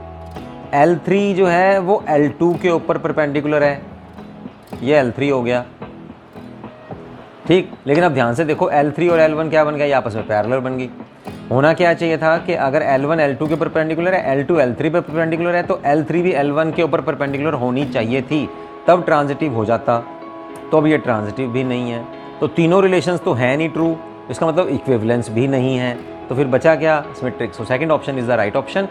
L3 जो है वो L2 के ऊपर परपेंडिकुलर है, ये L3 हो गया, ठीक। लेकिन अब ध्यान से देखो, L3 और L1 क्या बन गया, ये आपस में पैरेलल बन गई। होना क्या चाहिए था कि अगर L1 L2 के परपेंडिकुलर है, L2 L3 पर परपेंडिकुलर है, तो L3 भी L1 के ऊपर परपेंडिकुलर होनी चाहिए थी, तब ट्रांजिटिव हो जाता। तो अब ये ट्रांजिटिव भी नहीं है, तो तीनों रिलेशंस तो है नहीं ट्रू, इसका मतलब इक्विवेलेंस भी नहीं है, तो फिर बचा क्या, symmetric. So second option is the right option.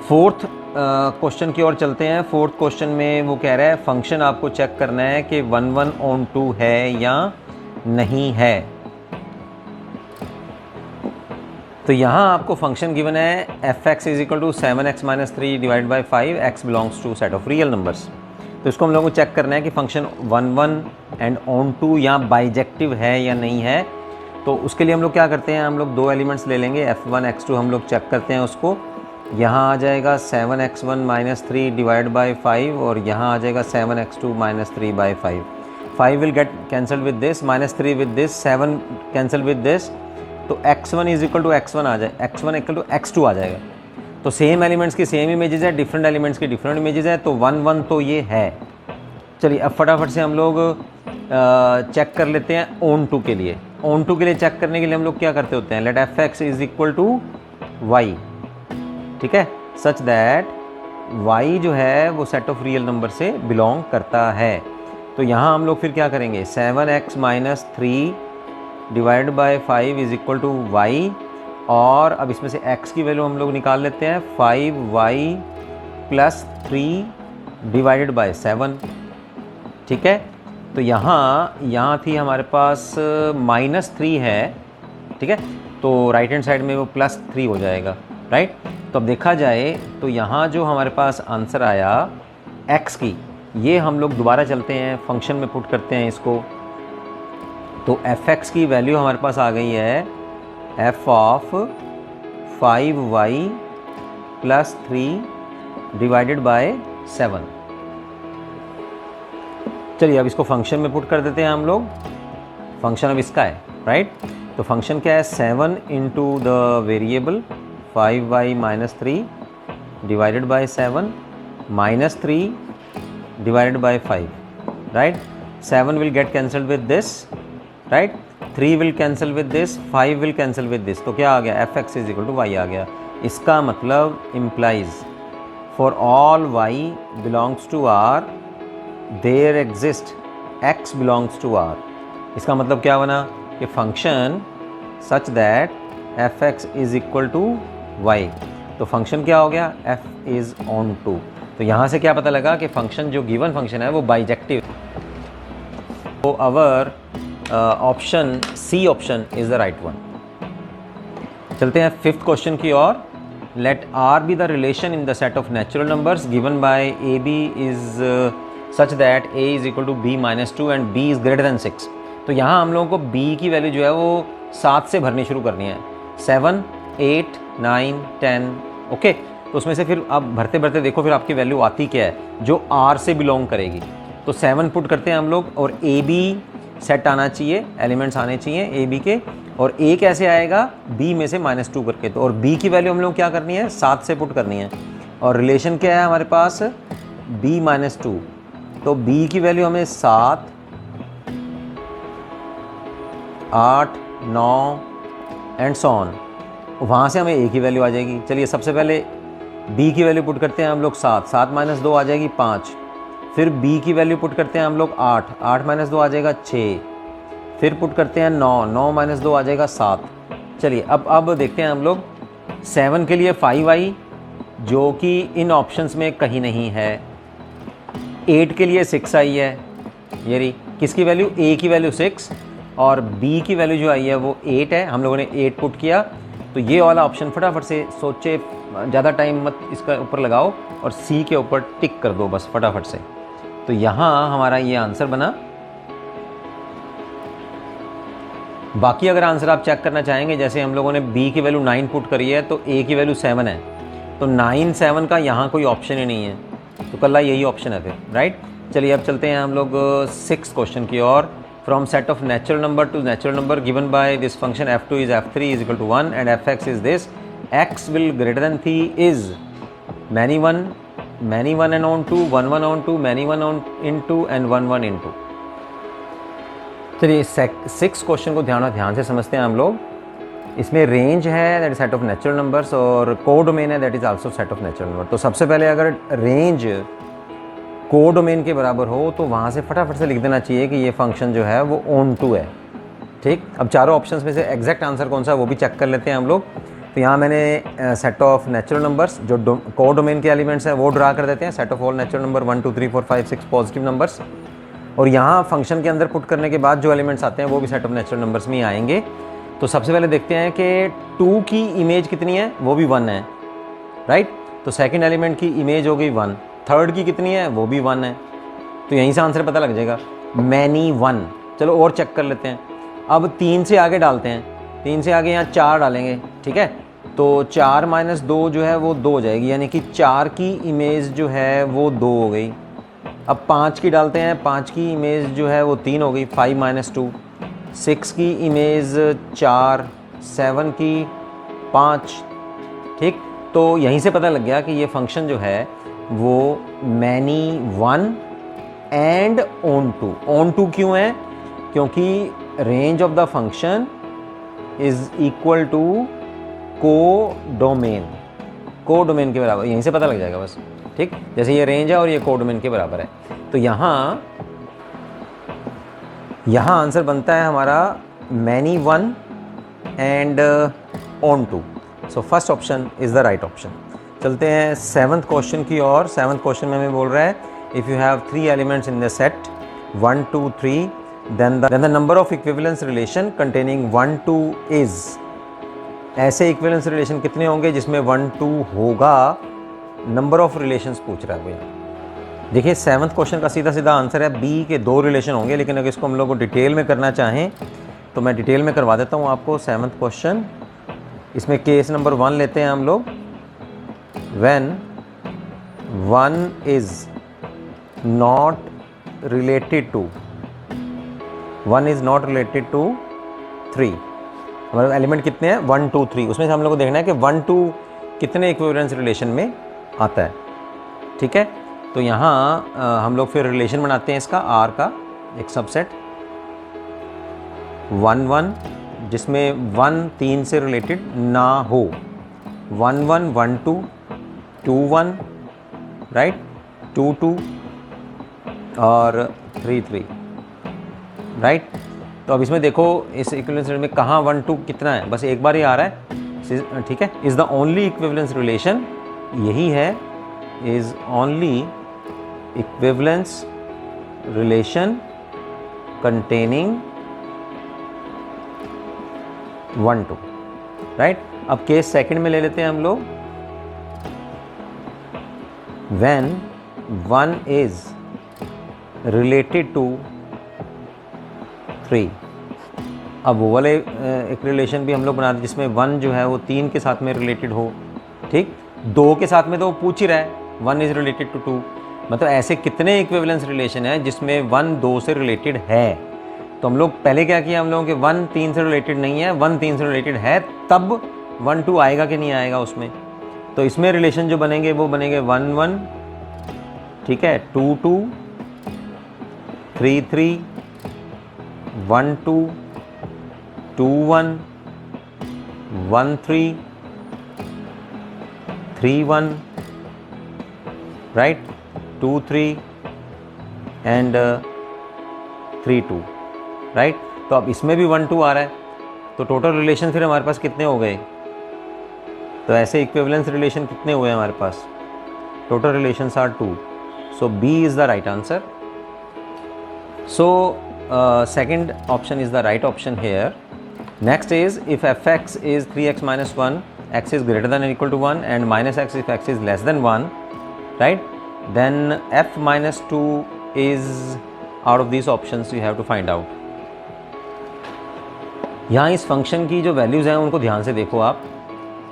Fourth question की ओर चलते हैं। फोर्थ क्वेश्चन में वो कह रहा है फंक्शन आपको चेक करना है कि 1/(1)(2) है या नहीं है। तो यहाँ आपको फंक्शन गिवन है f(x) = 7x - 3 divide by 5, x belongs to set of real numbers. तो इसको हम लोगों को चेक करना है कि फंक्शन 1/(1)(2) या बाइजेक्टिव है या नहीं है। तो उसके लिए हम लोग क्या करते हैं, हम लोग दो एलिमेंट्स ले लेंगे, f1 x2 हम लोग चेक करते हैं उसको। यहाँ आ जाएगा 7x1 - 3 डिवाइड बाई 5, और यहाँ आ जाएगा 7x2 - 3 by 5। 5 will get cancelled with this, -3 with this, 7 cancel with this, तो x1 = x1 आ जाए, x1 = x2 आ जाएगा। तो सेम एलिमेंट्स की सेम इमेजेस है, डिफरेंट एलिमेंट्स की डिफरेंट इमेजेस है, तो 1/1 तो ये है। चलिए अब फटाफट से हम लोग चेक कर लेते हैं on2 के लिए। on2 के लिए चेक करने के लिए हम लोग क्या करते होते हैं, लेट f(x) = y, ठीक है, सच दैट y जो है वो सेट ऑफ रियल नंबर से बिलोंग करता है। तो यहाँ हम लोग फिर क्या करेंगे, 7x - 3 डिवाइड बाई 5 = y, और अब इसमें से x की वैल्यू हम लोग निकाल लेते हैं, 5y + 3 डिवाइडेड बाई 7, ठीक है। तो यहाँ थी हमारे पास -3 है, ठीक है, तो राइट हैंड साइड में वो +3 हो जाएगा, राइट। तो अब देखा जाए तो यहाँ जो हमारे पास आंसर आया x की, ये हम लोग दोबारा चलते हैं फंक्शन में पुट करते हैं इसको। तो f(x) की वैल्यू हमारे पास आ गई है f(5y + 3 डिवाइडेड बाय 7)। चलिए अब इसको फंक्शन में पुट कर देते हैं हम लोग। फंक्शन अब इसका है, राइट। तो फंक्शन क्या है, 7 × the variable 5y - 3 divided by 7 -3 divided by 5, right. 7 will get cancelled with this, right, 3 will cancel with this, 5 will cancel with this, तो क्या आ गया, f(x) = y आ गया। इसका मतलब implies for all y belongs to r there exist x belongs to r। इसका मतलब क्या बना कि function such that f(x) = y। तो फंक्शन क्या हो गया, f is on2। तो यहाँ से क्या पता लगा कि फंक्शन जो गिवन फंक्शन है वो बाइजेक्टिव। तो our option C option is the right one. चलते हैं फिफ्थ क्वेश्चन की ओर। Let r be the relation in the set of natural numbers given by A B is such that a = b - 2 and b is greater than 6। तो यहाँ हम लोगों को b की वैल्यू जो है वो 7 से भरनी शुरू करनी है, 7, 8, 9, 10, ओके। तो उसमें से फिर आप भरते भरते देखो फिर आपकी वैल्यू आती क्या है जो r से बिलोंग करेगी। तो 7 पुट करते हैं हम लोग, और ए बी सेट आना चाहिए, एलिमेंट्स आने चाहिए ए बी के, और a कैसे आएगा, b में से -2 करके। तो और b की वैल्यू हम लोग क्या करनी है, 7 से पुट करनी है। और रिलेशन क्या है हमारे पास, b -2। तो b की वैल्यू हमें 7, 8, 9 एंड सो ऑन, वहाँ से हमें a की वैल्यू आ जाएगी। चलिए सबसे पहले b की वैल्यू पुट करते हैं हम लोग 7, 7 - 2 आ जाएगी 5। फिर b की वैल्यू पुट करते हैं हम लोग 8, 8 - 2 आ जाएगा 6। फिर पुट करते हैं 9, 9 - 2 आ जाएगा 7। चलिए अब देखते हैं हम लोग 7 के लिए 5 आई, जो कि इन ऑप्शंस में कहीं नहीं है। 8 के लिए 6 आई है, ये रही किसकी वैल्यू, a की वैल्यू 6 और b की वैल्यू जो आई है वो 8 है। हम लोगों ने 8 पुट किया। तो ये वाला ऑप्शन फटाफट से सोचे, ज़्यादा टाइम मत इसका ऊपर लगाओ और c के ऊपर टिक कर दो बस फटाफट से। तो यहाँ हमारा ये आंसर बना। बाकी अगर आंसर आप चेक करना चाहेंगे, जैसे हम लोगों ने b की वैल्यू 9 पुट करी है तो a की वैल्यू 7 है, तो 9, 7 का यहाँ कोई ऑप्शन ही नहीं है, तो कल्ला यही ऑप्शन है फिर, राइट। चलिए अब चलते हैं हम लोग 6 क्वेश्चन की ओर। From set of natural number to natural number given by this function f2 is f3 is equal to 1 and fx is this, x will greater than 3 is many 1 and on 2, 1 1 on 2, many 1 on into and 1 1 into। चलिए 6 question को ध्यान से समझते हैं हम लोग। इसमें range है that is set of natural numbers और कोडोमेन है that is also set of natural number. तो सबसे पहले अगर रेंज कोडोमेन के बराबर हो तो वहाँ से फटाफट से लिख देना चाहिए कि ये फंक्शन जो है वो ऑन टू है, ठीक। अब चारों ऑप्शंस में से एग्जैक्ट आंसर कौन सा है वो भी चेक कर लेते हैं हम लोग। तो यहाँ मैंने सेट ऑफ नेचुरल नंबर्स जो कोडोमेन के एलिमेंट्स हैं वो ड्रा कर देते हैं, set of all natural number 1 2 3 4 5 6 positive numbers. और यहाँ फंक्शन के अंदर पुट करने के बाद जो एलिमेंट्स आते हैं वो भी सेट ऑफ नेचुरल नंबर्स में ही आएंगे। तो सबसे पहले देखते हैं कि 2 की इमेज कितनी है, वो भी 1 है, राइट। तो सेकंड एलिमेंट की इमेज हो गई 1, थर्ड की कितनी है, वो भी 1 है। तो यहीं से आंसर पता लग जाएगा, मैनी 1। चलो और चेक कर लेते हैं। अब 3 से आगे डालते हैं, 3 से आगे यहाँ 4 डालेंगे, ठीक है। तो 4 - 2 जो है वो 2 हो जाएगी, यानी कि 4 की इमेज जो है वो 2 हो गई। अब 5 की डालते हैं, 5 की इमेज जो है वो 3 हो गई, 5 - 2। 6 की इमेज 4, 7 की 5, ठीक। तो यहीं से पता लग गया कि ये फंक्शन जो है वो many 1 and onto. Onto क्यों है, क्योंकि range of the function is equal to codomain, codomain के बराबर, यहीं से पता लग जाएगा बस, ठीक। जैसे ये रेंज है और ये कोडोमेन के बराबर है। तो यहाँ आंसर बनता है हमारा many 1 and onto. So first option is the right option. चलते हैं 7th क्वेश्चन की ओर। 7th क्वेश्चन में हमें बोल रहा है if you have 3 elements in the set 1 2 3 then the number of equivalence relation containing 1 2 is. ऐसे इक्विवेलेंस रिलेशन कितने होंगे जिसमें 1 2 होगा, नंबर ऑफ रिलेशंस पूछ रहा है भैया। देखिए 7th क्वेश्चन का सीधा सीधा आंसर है बी के 2 रिलेशन होंगे, लेकिन अगर इसको हम लोग को डिटेल में करना चाहें तो मैं डिटेल में करवा देता हूँ आपको। 7th क्वेश्चन, इसमें केस नंबर 1 लेते हैं हम लोग। When 1 is not related to 3, हमारे एलिमेंट कितने हैं 1 2 3, उसमें से हम लोग को देखना है कि 1 2 कितने इक्विवेलेंस रिलेशन में आता है, ठीक है। तो यहाँ हम लोग फिर रिलेशन बनाते हैं इसका R का एक सबसेट 1 1, जिसमें 1 3 से रिलेटेड ना हो, 1 1 1 2 2 1, राइट, 2 2 और 3 3, राइट। तो अब इसमें देखो इस इक्विवेलेंस रिलेशन में कहाँ 1 2 कितना है, बस एक बार ही आ रहा है, ठीक है। Is the only equivalence relation, यही है, is only equivalence relation containing 1 2, right. अब केस सेकंड में ले लेते हैं हम लोग। व्हेन 1 इज रिलेटेड टू 3, अब वो वाले एक रिलेशन भी हम लोग बनाते हैं जिसमें 1 जो है वो 3 के साथ में रिलेटेड हो, ठीक। 2 के साथ में तो वो पूछ ही रहा है 1 इज रिलेटेड टू 2, मतलब ऐसे कितने इक्विवेलेंस रिलेशन है जिसमें 1 2 से रिलेटेड है। तो हम लोग पहले क्या किया हम लोगों के 1 3 से रिलेटेड नहीं है, 1 3 से रिलेटेड है, तब 1 2 आएगा कि नहीं आएगा उसमें। तो इसमें रिलेशन जो बनेंगे वो बनेंगे 1 1, ठीक है, 2 2, 3 3, 1 2, 2 1, 1 3, 3 1, राइट, 2 3 एंड 3 2, राइट। तो अब इसमें भी 1 2 आ रहा है, तो टोटल रिलेशन फिर हमारे पास कितने हो गए? तो ऐसे इक्विवेलेंस रिलेशन कितने हुए हमारे पास? Total relations are 2, so B is the right answer. So second option is the right option here. Next is if fx is 3x minus 1, x is greater than or equal to 1 and minus x if x is less than 1, right, then f minus 2 is out of these options you have to find out. यहाँ इस function की जो values हैं उनको ध्यान से देखो आप।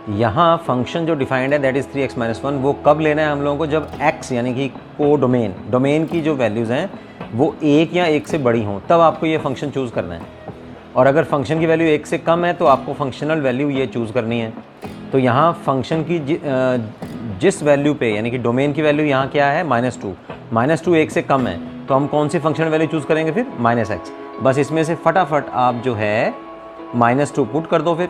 यहाँ फंक्शन जो डिफाइंड है दैट इज़ 3x माइनस 1, वो कब लेना है हम लोगों को? जब x यानी कि को डोमेन की जो वैल्यूज़ हैं वो 1 या 1 से बड़ी हों, तब आपको ये फंक्शन चूज़ करना है। और अगर फंक्शन की वैल्यू 1 से कम है तो आपको फंक्शनल वैल्यू ये चूज़ करनी है। तो यहाँ फंक्शन की जिस वैल्यू पे यानी कि डोमेन की वैल्यू यहाँ क्या है? -2 1 से कम है, तो हम कौन सी फंक्शनल वैल्यू चूज़ करेंगे फिर? -x। बस इसमें से फटाफट आप जो है -2 पुट कर दो फिर।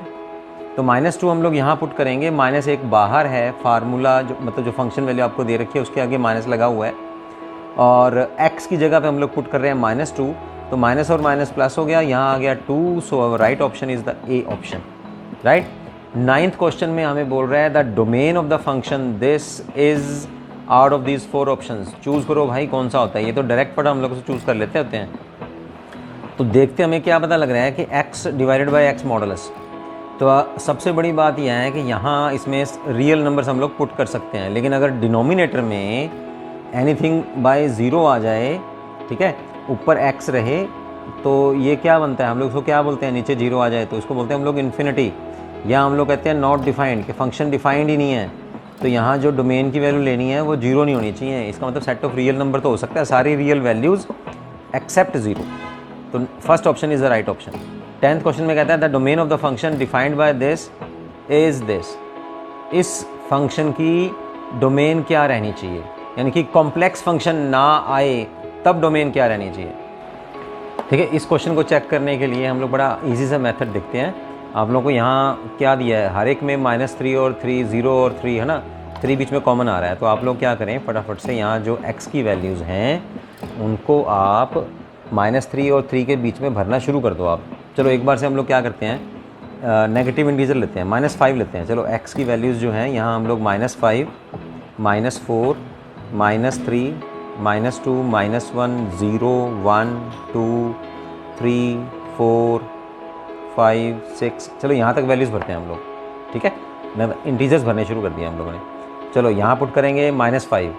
तो -2 हम लोग यहाँ पुट करेंगे, -1 बाहर है, फार्मूला जो मतलब जो फंक्शन वैल्यू आपको दे रखी है उसके आगे माइनस लगा हुआ है, और x की जगह पे हम लोग पुट कर रहे हैं -2, तो माइनस और माइनस प्लस हो गया, यहाँ आ गया 2, so right option is the A option, right. 9th question में हमें बोल रहा है the domain of the function this is out of these 4 options. Choose करो भाई कौन सा होता है, ये तो डायरेक्ट पढ़ा हम लोग से चूज़ कर लेते होते हैं। तो देखते हमें क्या पता लग रहा है कि x divided by x modulus. तो सबसे बड़ी बात यह है कि यहाँ इसमें रियल नंबर्स हम लोग पुट कर सकते हैं, लेकिन अगर डिनोमिनेटर में एनीथिंग बाय 0 आ जाए, ठीक है, ऊपर x रहे, तो ये क्या बनता है? हम लोग इसको क्या बोलते हैं? नीचे 0 आ जाए तो इसको बोलते हैं हम लोग इन्फिनिटी, या हम लोग कहते हैं नॉट डिफाइंड, कि फंक्शन डिफाइंड ही नहीं है। तो यहाँ जो डोमेन की वैल्यू लेनी है वो 0 नहीं होनी चाहिए। इसका मतलब सेट ऑफ रियल नंबर तो हो सकता है सारी रियल वैल्यूज़ एक्सेप्ट 0। तो first option is the right option. 10th question में कहता है the domain of the function defined by this is this. इस फंक्शन की डोमेन क्या रहनी चाहिए, यानी कि कॉम्प्लेक्स फंक्शन ना आए तब डोमेन क्या रहनी चाहिए। ठीक है, इस क्वेश्चन को चेक करने के लिए हम लोग बड़ा इजी सा मेथड देखते हैं। आप लोगों को यहाँ क्या दिया है, हर एक में -3 और 3, 0 और 3 है ना, 3 बीच में कॉमन आ रहा है। तो आप लोग क्या करें, फटाफट से यहाँ जो x की वैल्यूज़ हैं उनको आप -3 और 3 के बीच में भरना शुरू कर दो आप। चलो एक बार से हम लोग क्या करते हैं, नेगेटिव इंटीजर लेते हैं, -5 लेते हैं। चलो x की वैल्यूज़ जो हैं यहाँ हम लोग -5, -4, -3, -2, -1, 0, 1, 2, 3, 4, 5, 6, चलो यहाँ तक वैल्यूज़ भरते हैं हम लोग। ठीक है, इंटीजर्स भरने शुरू कर दिए हम लोगों ने। चलो यहाँ पुट करेंगे -5,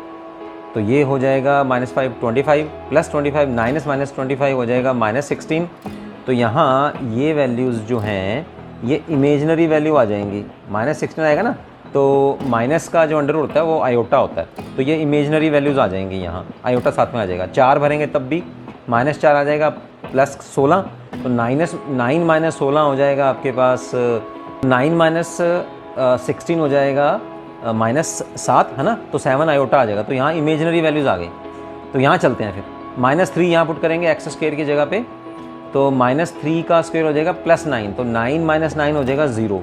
तो ये हो जाएगा -5 25, +25 -25 हो जाएगा -16। तो यहाँ ये वैल्यूज़ जो हैं ये इमेजनरी वैल्यू आ जाएंगी। -16 आएगा ना, तो माइनस का जो अंडर होता है वो आयोटा होता है, तो ये इमेजनरी वैल्यूज़ आ जाएंगी। यहाँ आयोटा साथ में आ जाएगा। 4 भरेंगे तब भी -4 आ जाएगा, +16, तो 9 - 16 हो जाएगा आपके पास, 9 - 16 हो जाएगा -7 है ना, तो 7 आयोटा आ जाएगा। तो यहाँ इमेजनरी वैल्यूज़ आ गई। तो यहाँ चलते हैं फिर, -3 यहाँ पुट करेंगे x² की जगह पे, तो -3 का स्क्वायर हो जाएगा +9, तो 9 - 9 हो जाएगा 0।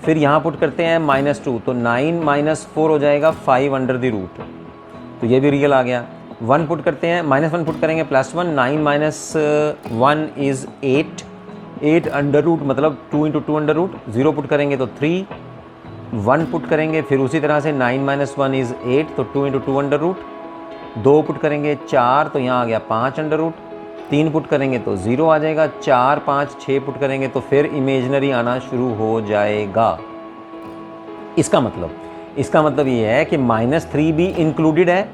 फिर यहाँ पुट करते हैं -2, तो 9 - 4 हो जाएगा 5√, तो ये भी रियल आ गया। 1 पुट करते हैं, -1 पुट करेंगे +1, 9 - 1 इज़ 8 अंडर मतलब 2 × 2 √ 0 पुट करेंगे तो 3, 1 पुट करेंगे, फिर उसी तरह से 9 - 1 इज़ 8, तो 2 × 2 √ 2 पुट करेंगे 4, तो यहाँ आ गया 5√, 3 पुट करेंगे तो 0 आ जाएगा, 4, 5, 6 पुट करेंगे तो फिर इमेजनरी आना शुरू हो जाएगा। इसका मतलब ये है कि -3 भी इंक्लूडेड है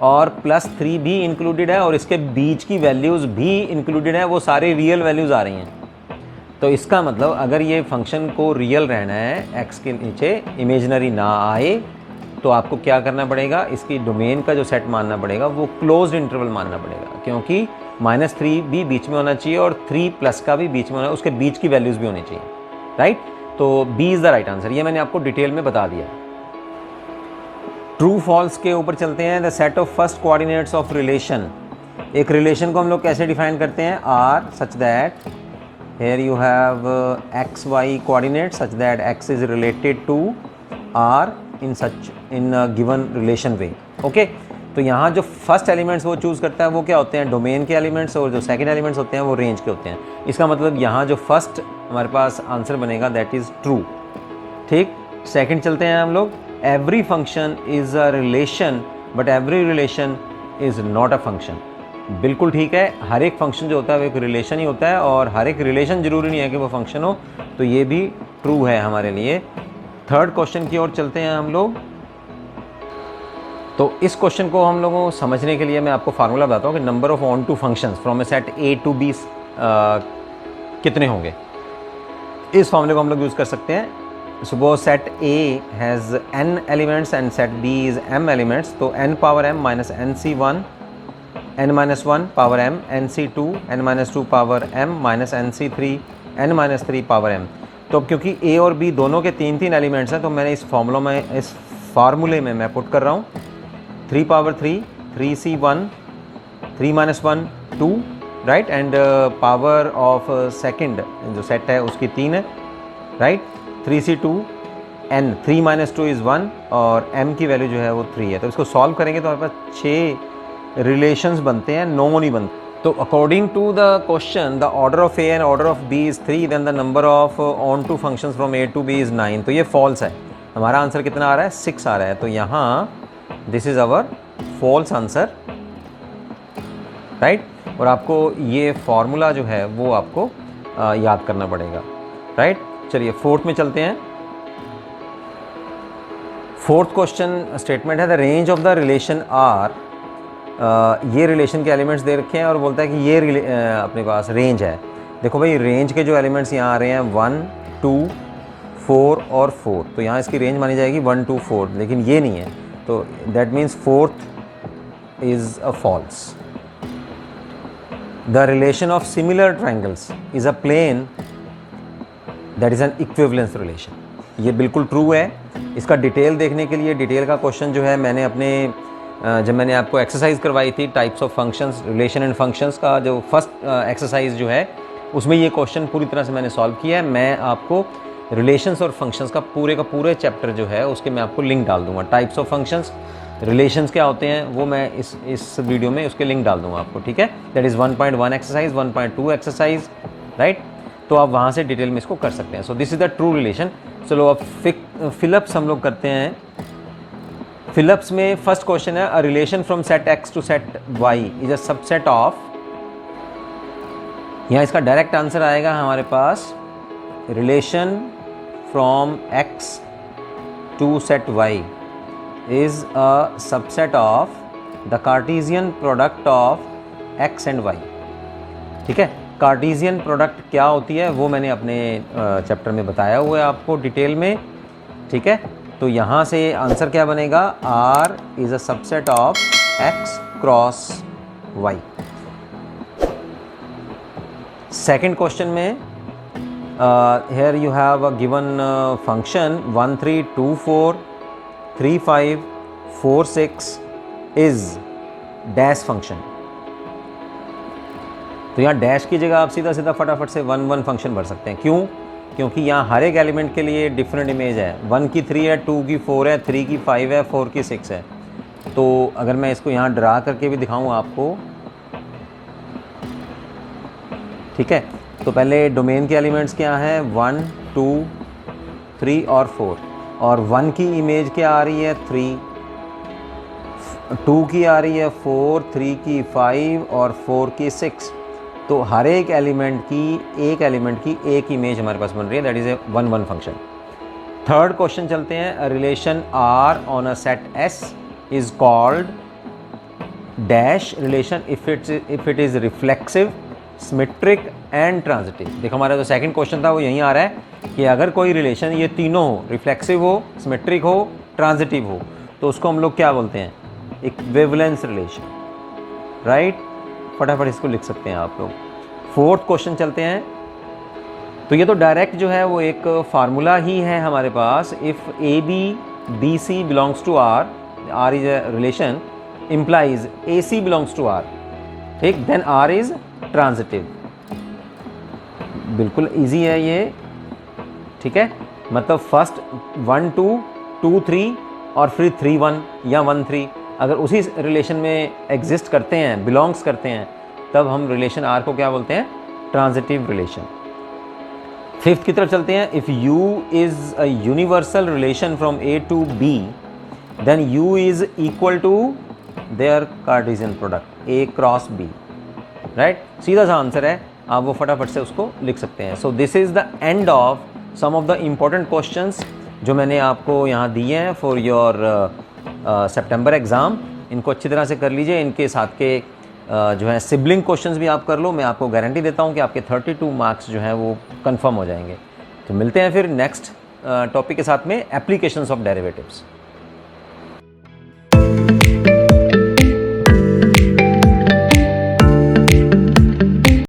और +3 भी इंक्लूडेड है और इसके बीच की वैल्यूज़ भी इंक्लूडेड है, वो सारे रियल वैल्यूज़ आ रही हैं। तो इसका मतलब अगर ये फंक्शन को रियल रहना है, x के नीचे इमेजनरी ना आए, तो आपको क्या करना पड़ेगा, इसकी डोमेन का जो सेट मानना पड़ेगा वो क्लोज्ड इंटरवल मानना पड़ेगा, क्योंकि -3 भी बीच में होना चाहिए और 3 प्लस का भी बीच में होना, उसके बीच की वैल्यूज़ भी होनी चाहिए, राइट। तो B is the right answer, ये मैंने आपको डिटेल में बता दिया। ट्रू फॉल्स के ऊपर चलते हैं। The set of first coordinates of relation, एक रिलेशन को हम लोग कैसे डिफाइन करते हैं, R such that here you have x y coordinate such that x is related to R in given relation way. Okay, तो यहाँ जो फर्स्ट एलिमेंट्स वो चूज़ करता है वो क्या होते हैं, डोमेन के एलिमेंट्स, और जो सेकंड एलिमेंट्स होते हैं वो रेंज के होते हैं। इसका मतलब यहाँ जो फर्स्ट हमारे पास आंसर बनेगा दैट इज़ ट्रू। ठीक, सेकंड चलते हैं हम लोग। Every function is a relation but every relation is not a function. बिल्कुल ठीक है, हर एक फंक्शन जो होता है वो एक रिलेशन ही होता है और हर एक रिलेशन ज़रूरी नहीं है कि वो फंक्शन हो, तो ये भी ट्रू है हमारे लिए। थर्ड क्वेश्चन की ओर चलते हैं हम लोग। तो इस क्वेश्चन को हम लोगों को समझने के लिए मैं आपको फार्मूला बताता हूँ कि number of onto functions from a set A to B कितने होंगे। इस फार्मूले को हम लोग यूज़ कर सकते हैं। Suppose set A has n elements and set B is m elements, तो n power m minus nc1 n minus 1 power m nc2 n minus 2 power m minus nc3 n minus 3 power m। तो अब क्योंकि a और b दोनों के 3 elements हैं तो मैंने इस फार्मूले में मैं पुट कर रहा हूँ 3 power 3 3c1 3 minus 1 2, right, and power of second जो सेट है उसकी 3 है, right, 3c2 n 3 minus 2 is 1 और m की वैल्यू जो है वो 3 है। तो इसको सॉल्व करेंगे तो हमारे पास 6 रिलेशंस बनते हैं, 9 नहीं बनते। तो according to the question the order of a and order of b is 3, then the number of onto functions from a to b is 9। तो ये फॉल्स है, हमारा आंसर कितना आ रहा है, 6 आ रहा है। तो यहाँ this is our false answer, right. और आपको ये फॉर्मूला जो है वो आपको याद करना पड़ेगा, राइट। चलिए फोर्थ में चलते हैं। फोर्थ क्वेश्चन स्टेटमेंट है the range of the relation R. ये रिलेशन के एलिमेंट्स दे रखे हैं और बोलता है कि ये अपने पास रेंज है। देखो भाई, रेंज के जो एलिमेंट्स यहाँ आ रहे हैं 1 2 4 और 4, तो यहाँ इसकी रेंज मानी जाएगी 1 2 4, लेकिन ये नहीं है, तो that means fourth is a false. The relation of similar triangles is a plane that is an equivalence relation. ये बिल्कुल ट्रू है। इसका डिटेल देखने के लिए, डिटेल का क्वेश्चन जो है मैंने अपने जब मैंने आपको एक्सरसाइज करवाई थी types of functions, relation and functions का जो फर्स्ट एक्सरसाइज जो है उसमें ये क्वेश्चन पूरी तरह से मैंने सॉल्व किया है। मैं आपको रिलेशंस और फंक्शंस का पूरे चैप्टर जो है उसके मैं आपको लिंक डाल दूंगा। टाइप्स ऑफ फंक्शंस, रिलेशंस क्या होते हैं वो मैं इस वीडियो में उसके लिंक डाल दूंगा आपको, ठीक है। That is 1.1 exercise, 1.2 exercise, right. तो आप वहाँ से डिटेल में इसको कर सकते हैं। So this is the true relation. चलो अब फिलअप्स हम लोग करते हैं। फिलअप्स में फर्स्ट क्वेश्चन है a relation from set X to set Y is a subset of. यहाँ इसका डायरेक्ट आंसर आएगा हमारे पास relation from X to set Y is a subset of the Cartesian product of X and Y, ठीक है। Cartesian product क्या होती है वो मैंने अपने चैप्टर में बताया हुआ है आपको डिटेल में, ठीक है। तो यहाँ से आंसर क्या बनेगा, R is a subset of X cross Y. Second question में here you have a given function 1 3 2 4 3 5 4 6 is dash function. तो यहाँ डैश की जगह आप सीधा फटाफट से 1 1 फंक्शन भर सकते हैं। क्यों? क्योंकि यहाँ हर एक एलिमेंट के लिए डिफरेंट इमेज है। 1 की 3 है, 2 की 4 है, 3 की 5 है, 4 की 6 है। तो अगर मैं इसको यहाँ ड्रा करके भी दिखाऊँ आपको, ठीक है, तो पहले डोमेन के एलिमेंट्स क्या हैं, 1 2 3 और 4, और 1 की इमेज क्या आ रही है 3, 2 की आ रही है 4, 3 की 5 और 4 की 6। तो हर एक एलिमेंट की एक इमेज हमारे पास बन रही है, that is a 1 1 function. Third question चलते हैं। Relation R on a set S is called dash relation if it is reflexive, symmetric and transitive. देखो हमारा जो सेकंड क्वेश्चन था वो यहीं आ रहा है कि अगर कोई रिलेशन ये तीनों हो, रिफ्लेक्सिव हो, सिमेट्रिक हो, ट्रांजिटिव हो, तो उसको हम लोग क्या बोलते हैं, इक्विवेलेंस रिलेशन, राइट। फटाफट इसको लिख सकते हैं आप लोग। फोर्थ क्वेश्चन चलते हैं। तो ये तो डायरेक्ट जो है वो एक फार्मूला ही है हमारे पास। If A B B C belongs to R, R is a relation, implies A C belongs to R, ठीक, देन आर इज ट्रांजिटिव। बिल्कुल इजी है ये, ठीक है। मतलब फर्स्ट 1 2 2 3 और फिर 3 1 या 1 3 अगर उसी रिलेशन में एग्जिस्ट करते हैं, बिलोंग्स करते हैं, तब हम रिलेशन आर को क्या बोलते हैं? Transitive relation. फिफ्थ की तरफ चलते हैं। If U is a universal relation from A to B, then U is equal to their Cartesian product A cross B, right. सीधा सा आंसर है, आप वो फटाफट से उसको लिख सकते हैं। So this is the end of some of the important questions जो मैंने आपको यहाँ दिए हैं फॉर योर सितंबर एग्ज़ाम। इनको अच्छी तरह से कर लीजिए। इनके साथ के जो है सिबलिंग क्वेश्चंस भी आप कर लो। मैं आपको गारंटी देता हूँ कि आपके 32 मार्क्स जो हैं वो कंफर्म हो जाएंगे। तो मिलते हैं फिर नेक्स्ट टॉपिक के साथ में, एप्लीकेशंस ऑफ डेरिवेटिव्स।